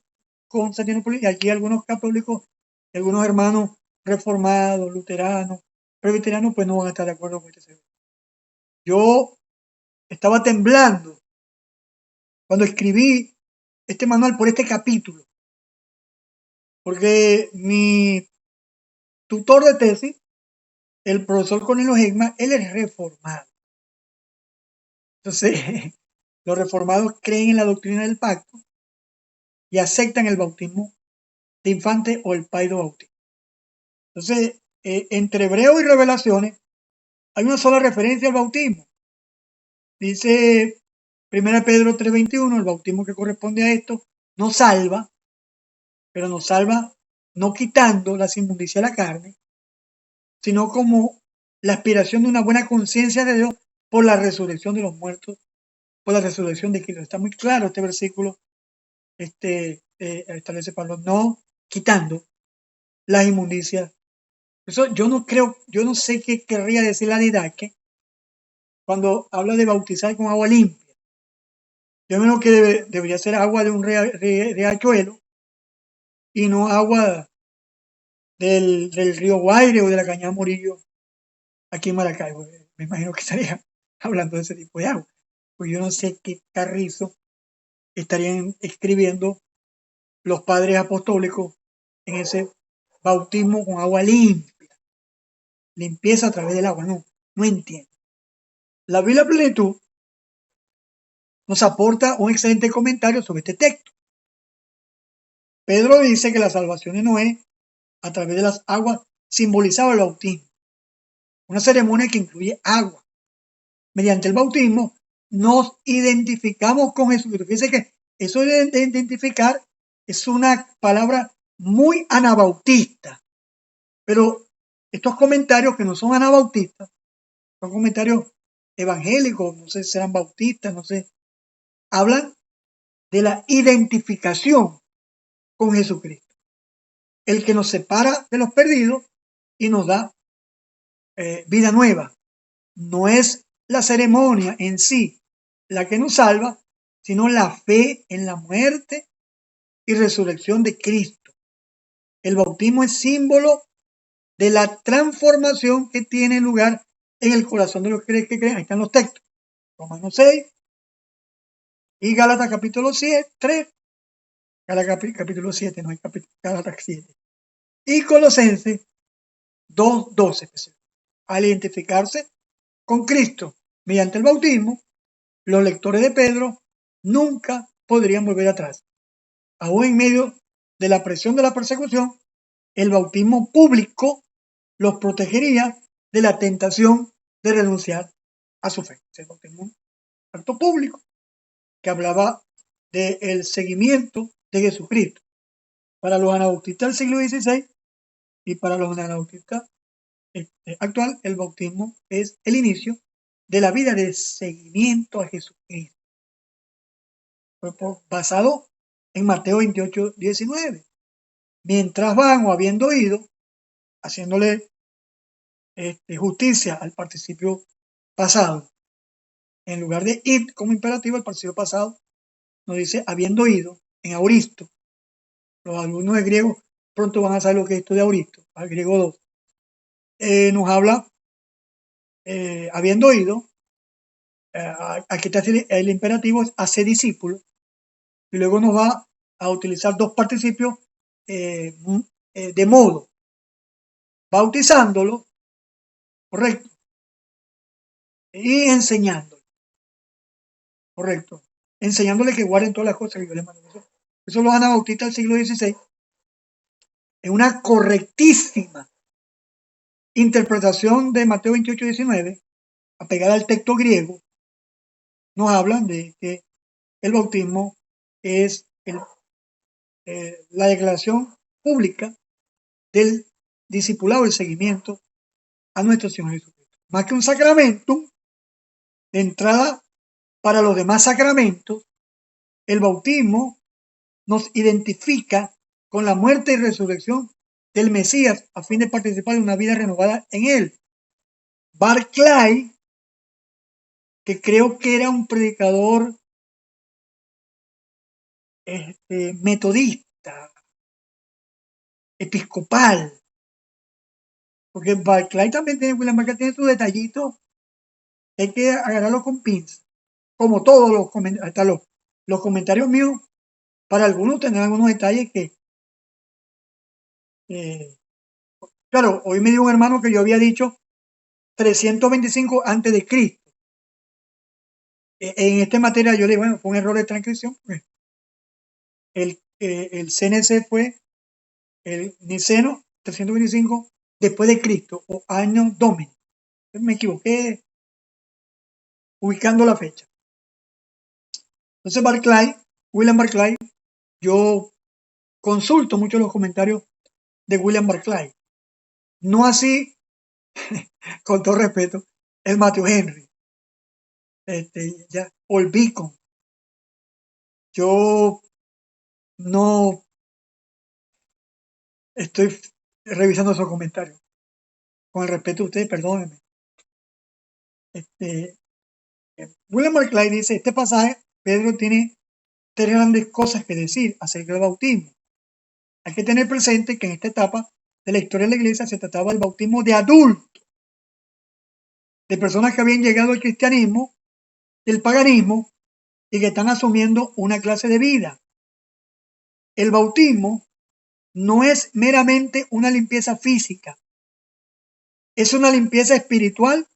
Constantinopla, y aquí algunos católicos, algunos hermanos reformados, luteranos, presbiterianos, pues no van a estar de acuerdo con este segundo. Yo estaba temblando cuando escribí este manual por este capítulo, porque mi tutor de tesis, el profesor Cornelio Heckman, él es reformado. Entonces, los reformados creen en la doctrina del pacto y aceptan el bautismo de infante o el paido bautismo. Entonces, entre Hebreo y Revelaciones hay una sola referencia al bautismo. Dice 1 Pedro 3:21, el bautismo que corresponde a esto nos salva, pero nos salva no quitando las inmundicias de la carne, sino como la aspiración de una buena conciencia de Dios por la resurrección de los muertos, por la resurrección de Cristo. Está muy claro este versículo, establece Pablo, no quitando las inmundicias. Eso yo no creo, yo no sé qué querría decir la didaque cuando habla de bautizar con agua limpia. Yo menos que debería ser agua de un riachuelo y no agua del río Guaire o de la Cañada Murillo aquí en Maracaibo. Me imagino que estaría hablando de ese tipo de agua. Pues yo no sé qué carrizo estarían escribiendo los padres apostólicos en ese bautismo con agua limpia. Limpieza a través del agua. No entiendo. La Biblia Plenitud nos aporta un excelente comentario sobre este texto. Pedro dice que la salvación de Noé a través de las aguas simbolizaba el bautismo, una ceremonia que incluye agua. Mediante el bautismo nos identificamos con Jesucristo. Fíjense que eso de identificar es una palabra muy anabautista, pero estos comentarios que no son anabautistas, son comentarios evangélicos, no sé si serán bautistas, no sé, hablan de la identificación con Jesucristo, el que nos separa de los perdidos y nos da vida nueva. No es la ceremonia en sí la que nos salva, sino la fe en la muerte y resurrección de Cristo. El bautismo es símbolo de la transformación que tiene lugar en el corazón de los que creen. Ahí están los textos. Romanos 6 y Gálatas capítulo 3. Gálatas capítulo 7, no hay Gálatas 7. Y Colosenses 2:12. Al identificarse con Cristo mediante el bautismo, los lectores de Pedro nunca podrían volver atrás. Aún en medio de la presión de la persecución, el bautismo público los protegería de la tentación de renunciar a su fe. El bautismo, un acto público que hablaba del seguimiento de Jesucristo. Para los anabautistas del siglo XVI y para los anabautistas actual, el bautismo es el inicio de la vida de seguimiento a Jesucristo, basado en Mateo 28:19. Mientras van o habiendo oído, haciéndole justicia al participio pasado, en lugar de id como imperativo, el participio pasado nos dice habiendo oído en auristo. Los alumnos de griego pronto van a saber lo que es esto de auristo, al griego 2. Nos habla habiendo oído. Aquí está el imperativo, es hacer discípulos, y luego nos va a utilizar dos participios de modo, bautizándolo, correcto, y enseñándolo, correcto, enseñándole que guarden todas las cosas que yo les mando. Eso los anabautistas del siglo XVI, en una correctísima interpretación de Mateo 28:19, apegada al texto griego, nos hablan de que el bautismo es la declaración pública del discipulado, el seguimiento a nuestro Señor Jesucristo. Más que un sacramento, de entrada para los demás sacramentos, el bautismo nos identifica con la muerte y resurrección del Mesías a fin de participar de una vida renovada en él. Barclay, que creo que era un predicador metodista, episcopal. Porque Barclay también tiene, William Barclay tiene sus detallitos, hay que agarrarlo con pinzas. Como todos los comentarios, hasta los comentarios míos, para algunos tendrán algunos detalles que, claro, hoy me dio un hermano que yo había dicho 325 antes de Cristo. En esta materia yo le digo, bueno, fue un error de transcripción. El CNC fue el Niceno 325 después de Cristo o año Domini. Me equivoqué ubicando la fecha. Entonces William Barclay, yo consulto mucho los comentarios de William Barclay. No así, con todo respeto, el Matthew Henry, o el Beacon. Yo no estoy revisando esos comentarios. Con el respeto a ustedes, perdónenme. William Barclay dice, este pasaje, Pedro tiene tres grandes cosas que decir acerca del bautismo. Hay que tener presente que en esta etapa de la historia de la iglesia se trataba del bautismo de adultos, de personas que habían llegado al cristianismo, del paganismo, y que están asumiendo una clase de vida. El bautismo no es meramente una limpieza física, es una limpieza espiritual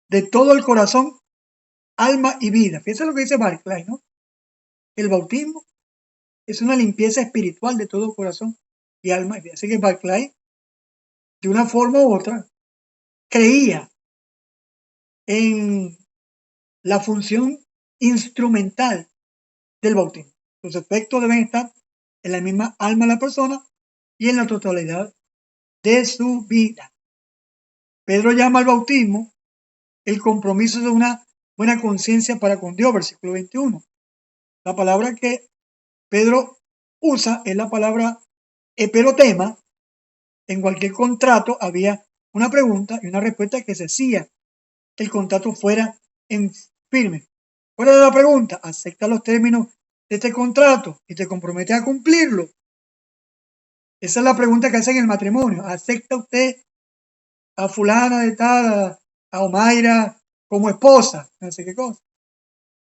de todo el corazón, alma y vida. Fíjense lo que dice Barclay, ¿no? El bautismo es una limpieza espiritual de todo el corazón y alma y vida. Así que Barclay, de una forma u otra, creía en la función instrumental del bautismo. Los efectos deben estar en la misma alma de la persona y en la totalidad de su vida. Pedro llama al bautismo el compromiso de una buena conciencia para con Dios, versículo 21. La palabra que Pedro usa es la palabra eperotema. En cualquier contrato había una pregunta y una respuesta que se hacía que el contrato fuera en firme. ¿Cuál es la pregunta? ¿Acepta los términos de este contrato y te comprometes a cumplirlo? Esa es la pregunta que hacen en el matrimonio. ¿Acepta usted a fulana de tal, a Omaira como esposa? No sé qué cosa.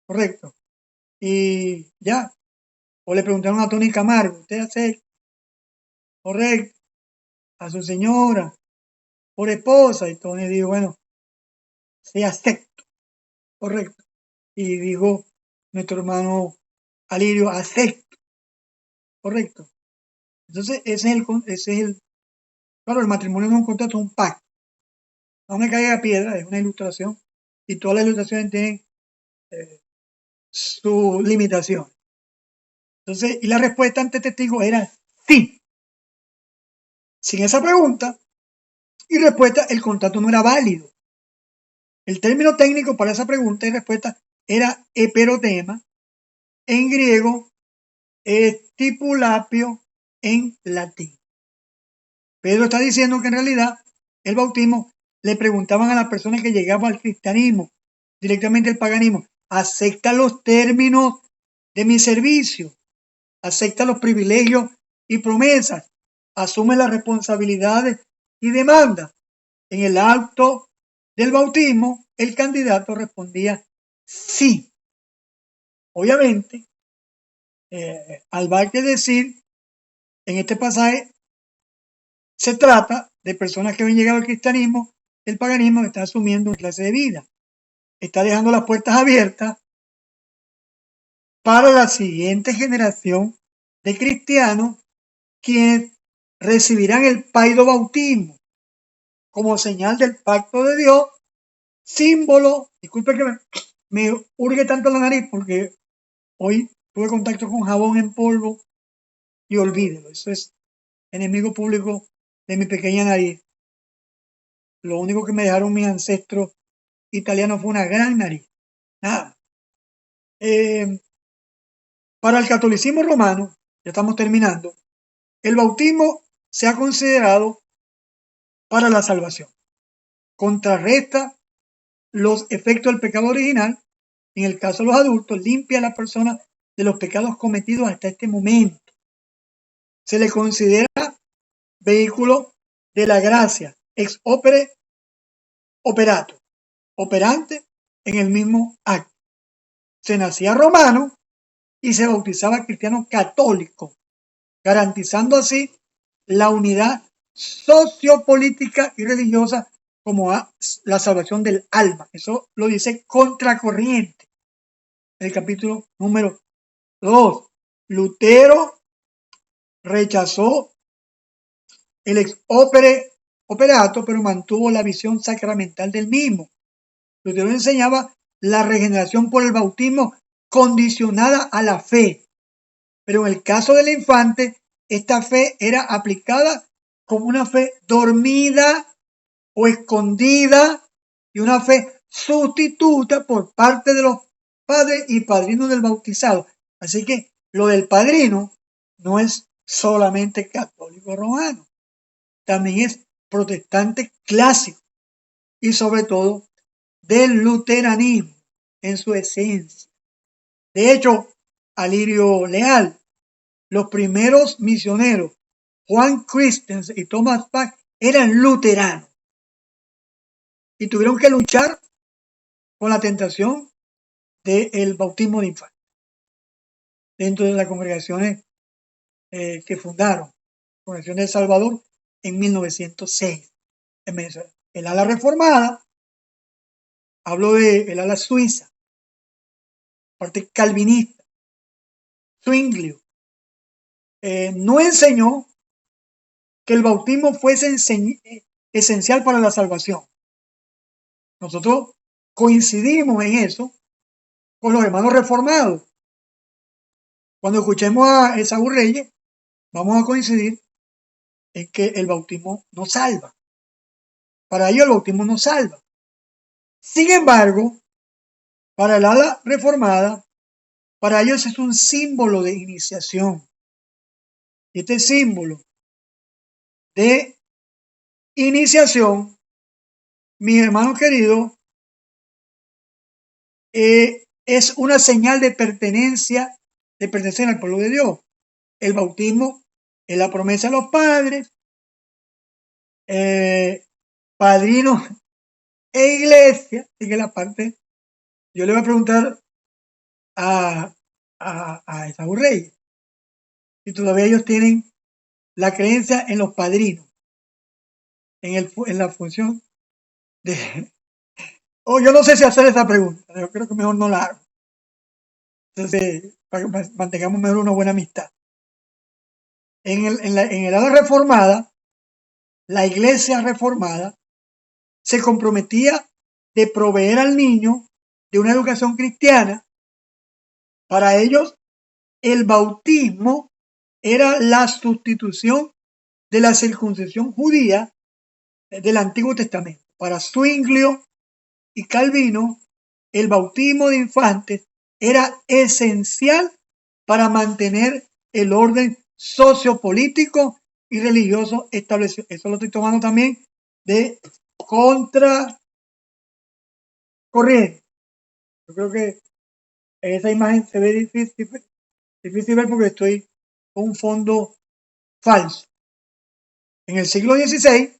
Correcto. Y ya. O le preguntaron a Tony Camargo, ¿usted acepta? Correcto. A su señora por esposa. Y Tony dijo, bueno, sí acepto. Correcto. Y dijo nuestro hermano Alirio, acepto. Correcto. Entonces, claro, el matrimonio no es un contrato, es un pacto. No me caiga piedra, es una ilustración. Y todas las ilustraciones tienen su limitación. Entonces, y la respuesta ante testigo era sí. Sin esa pregunta y respuesta, el contrato no era válido. El término técnico para esa pregunta y respuesta era eperotema, en griego, estipulapio, en latín. Pedro está diciendo que en realidad el bautismo le preguntaban a las personas que llegaban al cristianismo, directamente al paganismo, ¿acepta los términos de mi servicio? ¿Acepta los privilegios y promesas? ¿Asume las responsabilidades y demandas? En el acto del bautismo, el candidato respondía sí. Obviamente, al ver que decir, en este pasaje se trata de personas que habían llegado al cristianismo, el paganismo está asumiendo una clase de vida, está dejando las puertas abiertas para la siguiente generación de cristianos quienes recibirán el paido bautismo como señal del pacto de Dios, símbolo, disculpe que me urge tanto la nariz porque hoy tuve contacto con jabón en polvo y olvídelo, eso es enemigo público de mi pequeña nariz. Lo único que me dejaron mis ancestros italianos fue una gran nariz. Nada. Para el catolicismo romano, ya estamos terminando, el bautismo se ha considerado para la salvación. Contrarresta los efectos del pecado original. En el caso de los adultos, limpia a la persona de los pecados cometidos hasta este momento. se le considera vehículo de la gracia, ex opere operato, operante en el mismo acto. Se nacía romano y se bautizaba cristiano católico, garantizando así la unidad sociopolítica y religiosa como la salvación del alma. Eso lo dice Contracorriente, el capítulo número 2. Lutero rechazó el ex opere operato, pero mantuvo la visión sacramental del mismo. Lutero enseñaba la regeneración por el bautismo condicionada a la fe, pero en el caso del infante, esta fe era aplicada como una fe dormida o escondida y una fe sustituta por parte de los padres y padrinos del bautizado. Así que lo del padrino no es solamente católico romano, también es protestante clásico y sobre todo del luteranismo en su esencia. De hecho, Alirio Leal, los primeros misioneros, Juan Christensen y Thomas Bach, eran luteranos y tuvieron que luchar con la tentación del bautismo de infantes dentro de las congregaciones que fundaron, Congregación del Salvador, en 1906 en Venezuela. El ala reformada, hablo del ala suiza, parte calvinista, Zwinglio, no enseñó que el bautismo fuese esencial para la salvación. Nosotros coincidimos en eso con los hermanos reformados. Cuando escuchemos a Esaú Reyes, vamos a coincidir en que el bautismo no salva. Para ellos el bautismo no salva. Sin embargo, para el ala reformada, para ellos es un símbolo de iniciación. Y este símbolo de iniciación, mis hermanos queridos, es una señal de pertenencia, de pertenecer al pueblo de Dios. El bautismo es la promesa a los padres, padrinos e iglesia. Así que la parte, yo le voy a preguntar a Esaú Reyes si todavía ellos tienen la creencia en los padrinos, en la función de... Oh, yo no sé si hacer esa pregunta, yo creo que mejor no la hago. Entonces, para que mantengamos mejor una buena amistad. En el ala reformada, la iglesia reformada se comprometía de proveer al niño de una educación cristiana. Para ellos, el bautismo era la sustitución de la circuncisión judía del Antiguo Testamento. Para Zwinglio y Calvino, el bautismo de infantes era esencial para mantener el orden sociopolítico y religioso establecido. Eso lo estoy tomando también de Contracorriente. Yo creo que esa imagen se ve difícil ver porque estoy con un fondo falso. En el siglo XVI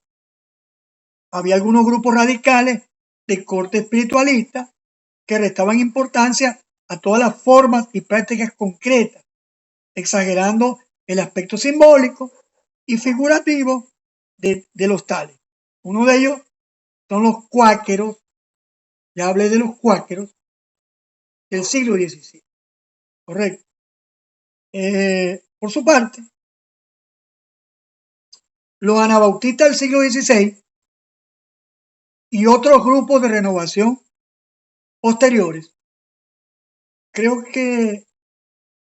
había algunos grupos radicales de corte espiritualista que restaban importancia a todas las formas y prácticas concretas, exagerando el aspecto simbólico y figurativo de los tales. Uno de ellos son los cuáqueros, ya hablé de los cuáqueros del siglo XVII, correcto. Por su parte, los anabautistas del siglo XVI y otros grupos de renovación posteriores, creo que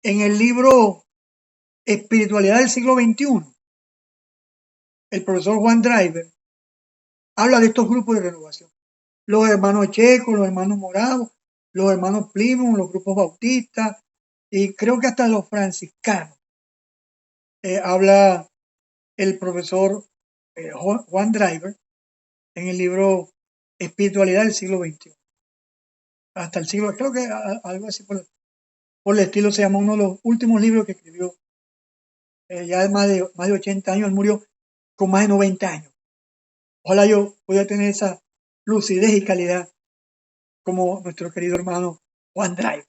en el libro Espiritualidad del siglo XXI, el profesor Juan Driver habla de estos grupos de renovación. Los hermanos Checos, los hermanos Moravos, los hermanos Plymouth, los grupos bautistas y creo que hasta los franciscanos. Habla el profesor Juan Driver en el libro Espiritualidad del siglo XXI. Hasta el siglo, creo que algo así por el estilo se llama uno de los últimos libros que escribió ya de más de 80 años, él murió con más de 90 años. Ojalá yo pueda tener esa lucidez y calidad como nuestro querido hermano Juan Driver.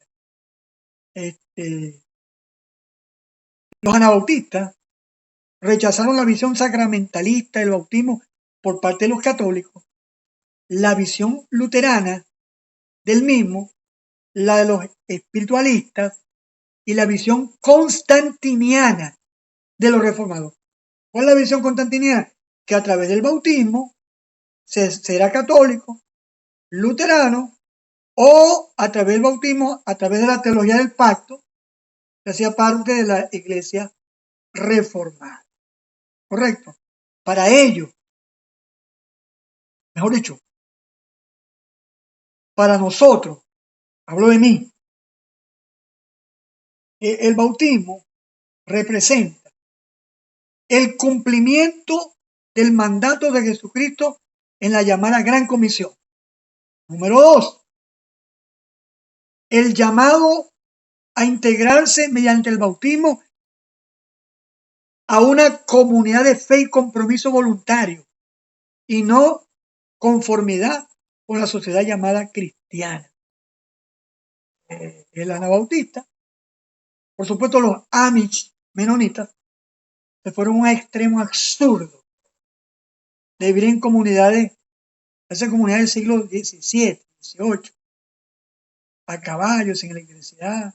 Los anabautistas rechazaron la visión sacramentalista del bautismo por parte de los católicos, la visión luterana del mismo, la de los espiritualistas y la visión constantiniana de los reformados. ¿Cuál es la visión constantiniana? Que a través del bautismo se será católico, luterano, o a través del bautismo, a través de la teología del pacto, que hacía parte de la iglesia reformada. ¿Correcto? Para ellos, mejor dicho, para nosotros, hablo de mí, el bautismo representa el cumplimiento del mandato de Jesucristo en la llamada Gran Comisión. Número 2, el llamado a integrarse mediante el bautismo a una comunidad de fe y compromiso voluntario y no conformidad con la sociedad llamada cristiana. El anabautista, por supuesto los Amish menonitas, se fueron a un extremo absurdo de vivir en comunidades, esas comunidades del siglo XVII, XVIII, a caballo, sin electricidad,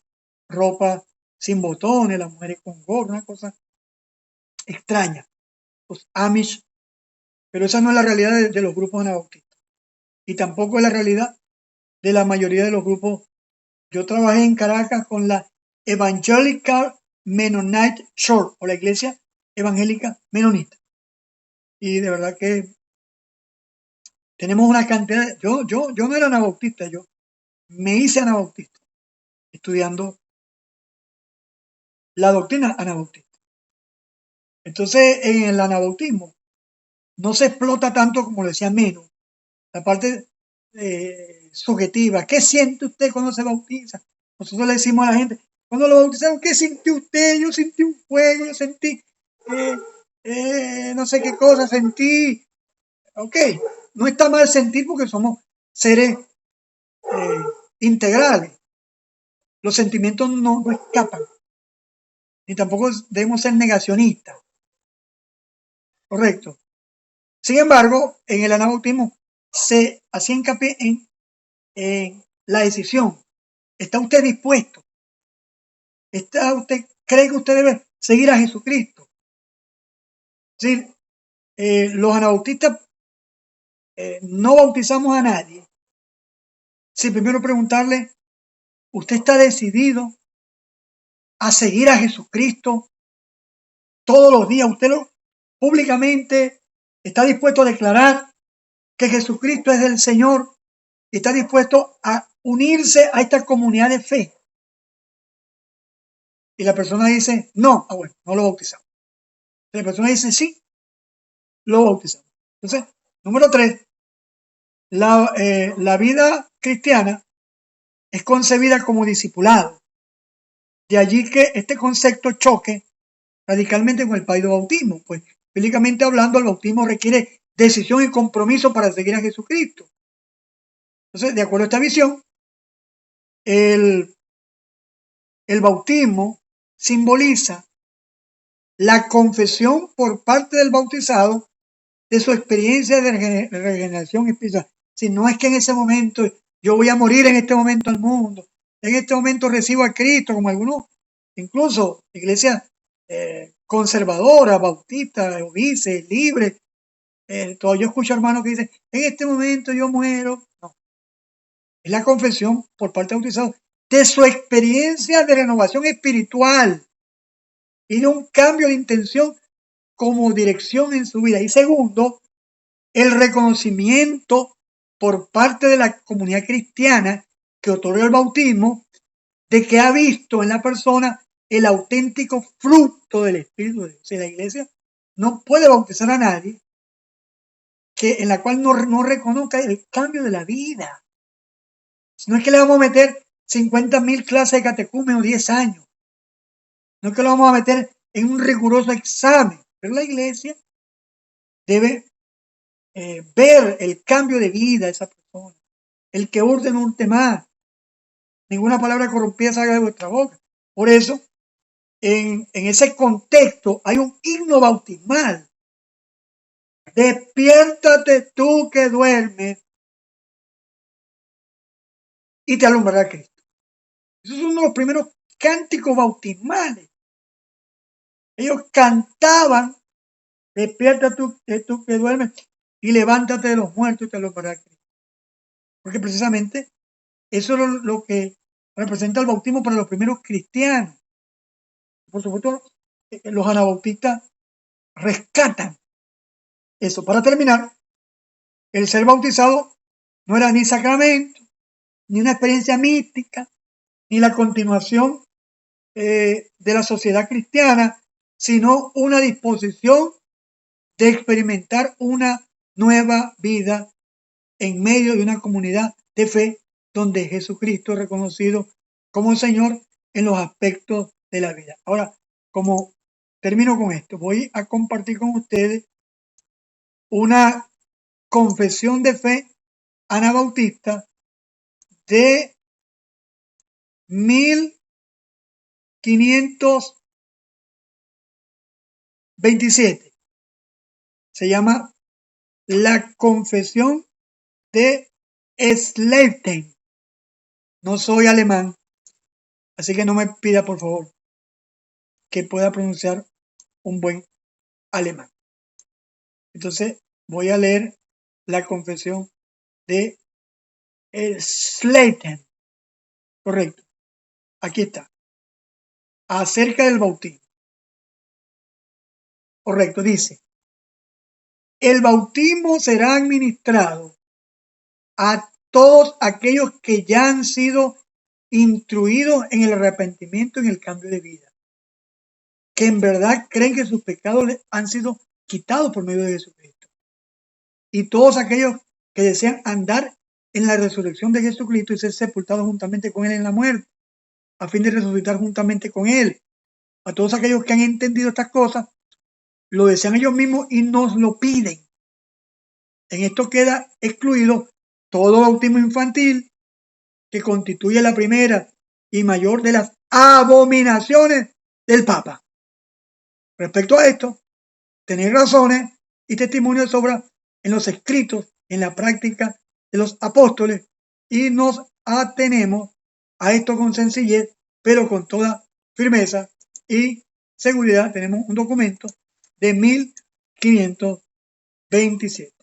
ropa sin botones, las mujeres con gorro, una cosa extraña. Los Amish, pero esa no es la realidad de los grupos anabautistas. Y tampoco es la realidad de la mayoría de los grupos. Yo trabajé en Caracas con la Evangelical Mennonite Church, o la Iglesia Evangélica Menonita. Y de verdad que tenemos una cantidad. Yo no era anabautista, yo me hice anabautista, estudiando la doctrina anabautista. Entonces, en el anabautismo no se explota tanto como lo decía Meno, la parte subjetiva. ¿Qué siente usted cuando se bautiza? Nosotros le decimos a la gente, cuando lo bautizaron, ¿qué sintió usted? Yo sentí un fuego, yo sentí no sé qué cosa, sentí. Ok, no está mal sentir porque somos seres integrales. Los sentimientos no escapan, ni tampoco debemos ser negacionistas. Correcto. Sin embargo, en el anabautismo se hacía hincapié en la decisión. ¿Está usted dispuesto? ¿Cree que usted debe seguir a Jesucristo? Es decir, los anabautistas no bautizamos a nadie sin primero preguntarle, ¿usted está decidido a seguir a Jesucristo todos los días? ¿Usted públicamente está dispuesto a declarar que Jesucristo es el Señor y está dispuesto a unirse a esta comunidad de fe? Y la persona dice, no, bueno, no lo bautizamos. Y la persona dice, sí, lo bautizamos. Entonces, número 3, la vida cristiana es concebida como discipulado. De allí que este concepto choque radicalmente con el bautismo, pues bíblicamente hablando, el bautismo requiere decisión y compromiso para seguir a Jesucristo. Entonces, de acuerdo a esta visión, el bautismo simboliza la confesión por parte del bautizado de su experiencia de regeneración espiritual. Si no es que en ese momento yo voy a morir en este momento al mundo, en este momento recibo a Cristo, como algunos, incluso iglesias conservadoras, bautistas, obices, libres. Todavía yo escucho hermanos que dicen, en este momento yo muero. No. Es la confesión por parte del bautizado de su experiencia de renovación espiritual y de un cambio de intención como dirección en su vida. Y segundo, el reconocimiento por parte de la comunidad cristiana que otorga el bautismo de que ha visto en la persona el auténtico fruto del Espíritu de Dios. O sea, la iglesia no puede bautizar a nadie en la cual no reconozca el cambio de la vida. No es que le vamos a meter 50.000 clases de catecumen o 10 años. No es que le vamos a meter en un riguroso examen. Pero la iglesia debe ver el cambio de vida de esa persona. El que hurte no hurte más. Ninguna palabra corrompida salga de vuestra boca. Por eso, en ese contexto hay un himno bautismal. Despiértate tú que duermes y te alumbrará Cristo. Eso es uno de los primeros cánticos bautismales. Ellos cantaban, despiértate tú que duermes y levántate de los muertos y te alumbrará Cristo. Porque precisamente eso es lo que representa el bautismo para los primeros cristianos. Por supuesto, los anabautistas rescatan eso. Para terminar, el ser bautizado no era ni sacramento, ni una experiencia mística, ni la continuación de la sociedad cristiana, sino una disposición de experimentar una nueva vida en medio de una comunidad de fe donde Jesucristo es reconocido como Señor en los aspectos de la vida. Ahora, como termino con esto, voy a compartir con ustedes una confesión de fe anabautista de 1527. Se llama La Confesión de Sleipnir. No soy alemán, así que no me pida, por favor, que pueda pronunciar un buen alemán. Entonces, voy a leer la confesión de Sleipnir. Correcto. Aquí está. Acerca del bautismo. Correcto, dice: el bautismo será administrado a todos aquellos que ya han sido instruidos en el arrepentimiento y en el cambio de vida, que en verdad creen que sus pecados les han sido quitados por medio de Jesucristo, y todos aquellos que desean andar en la resurrección de Jesucristo y ser sepultados juntamente con Él en la muerte, a fin de resucitar juntamente con Él. A todos aquellos que han entendido estas cosas, lo desean ellos mismos y nos lo piden. En esto queda excluido todo bautismo infantil, que constituye la primera y mayor de las abominaciones del Papa. Respecto a esto, tenéis razones y testimonios sobra en los escritos, en la práctica de los apóstoles, y nos atenemos a esto con sencillez, pero con toda firmeza y seguridad. Tenemos un documento de 1527.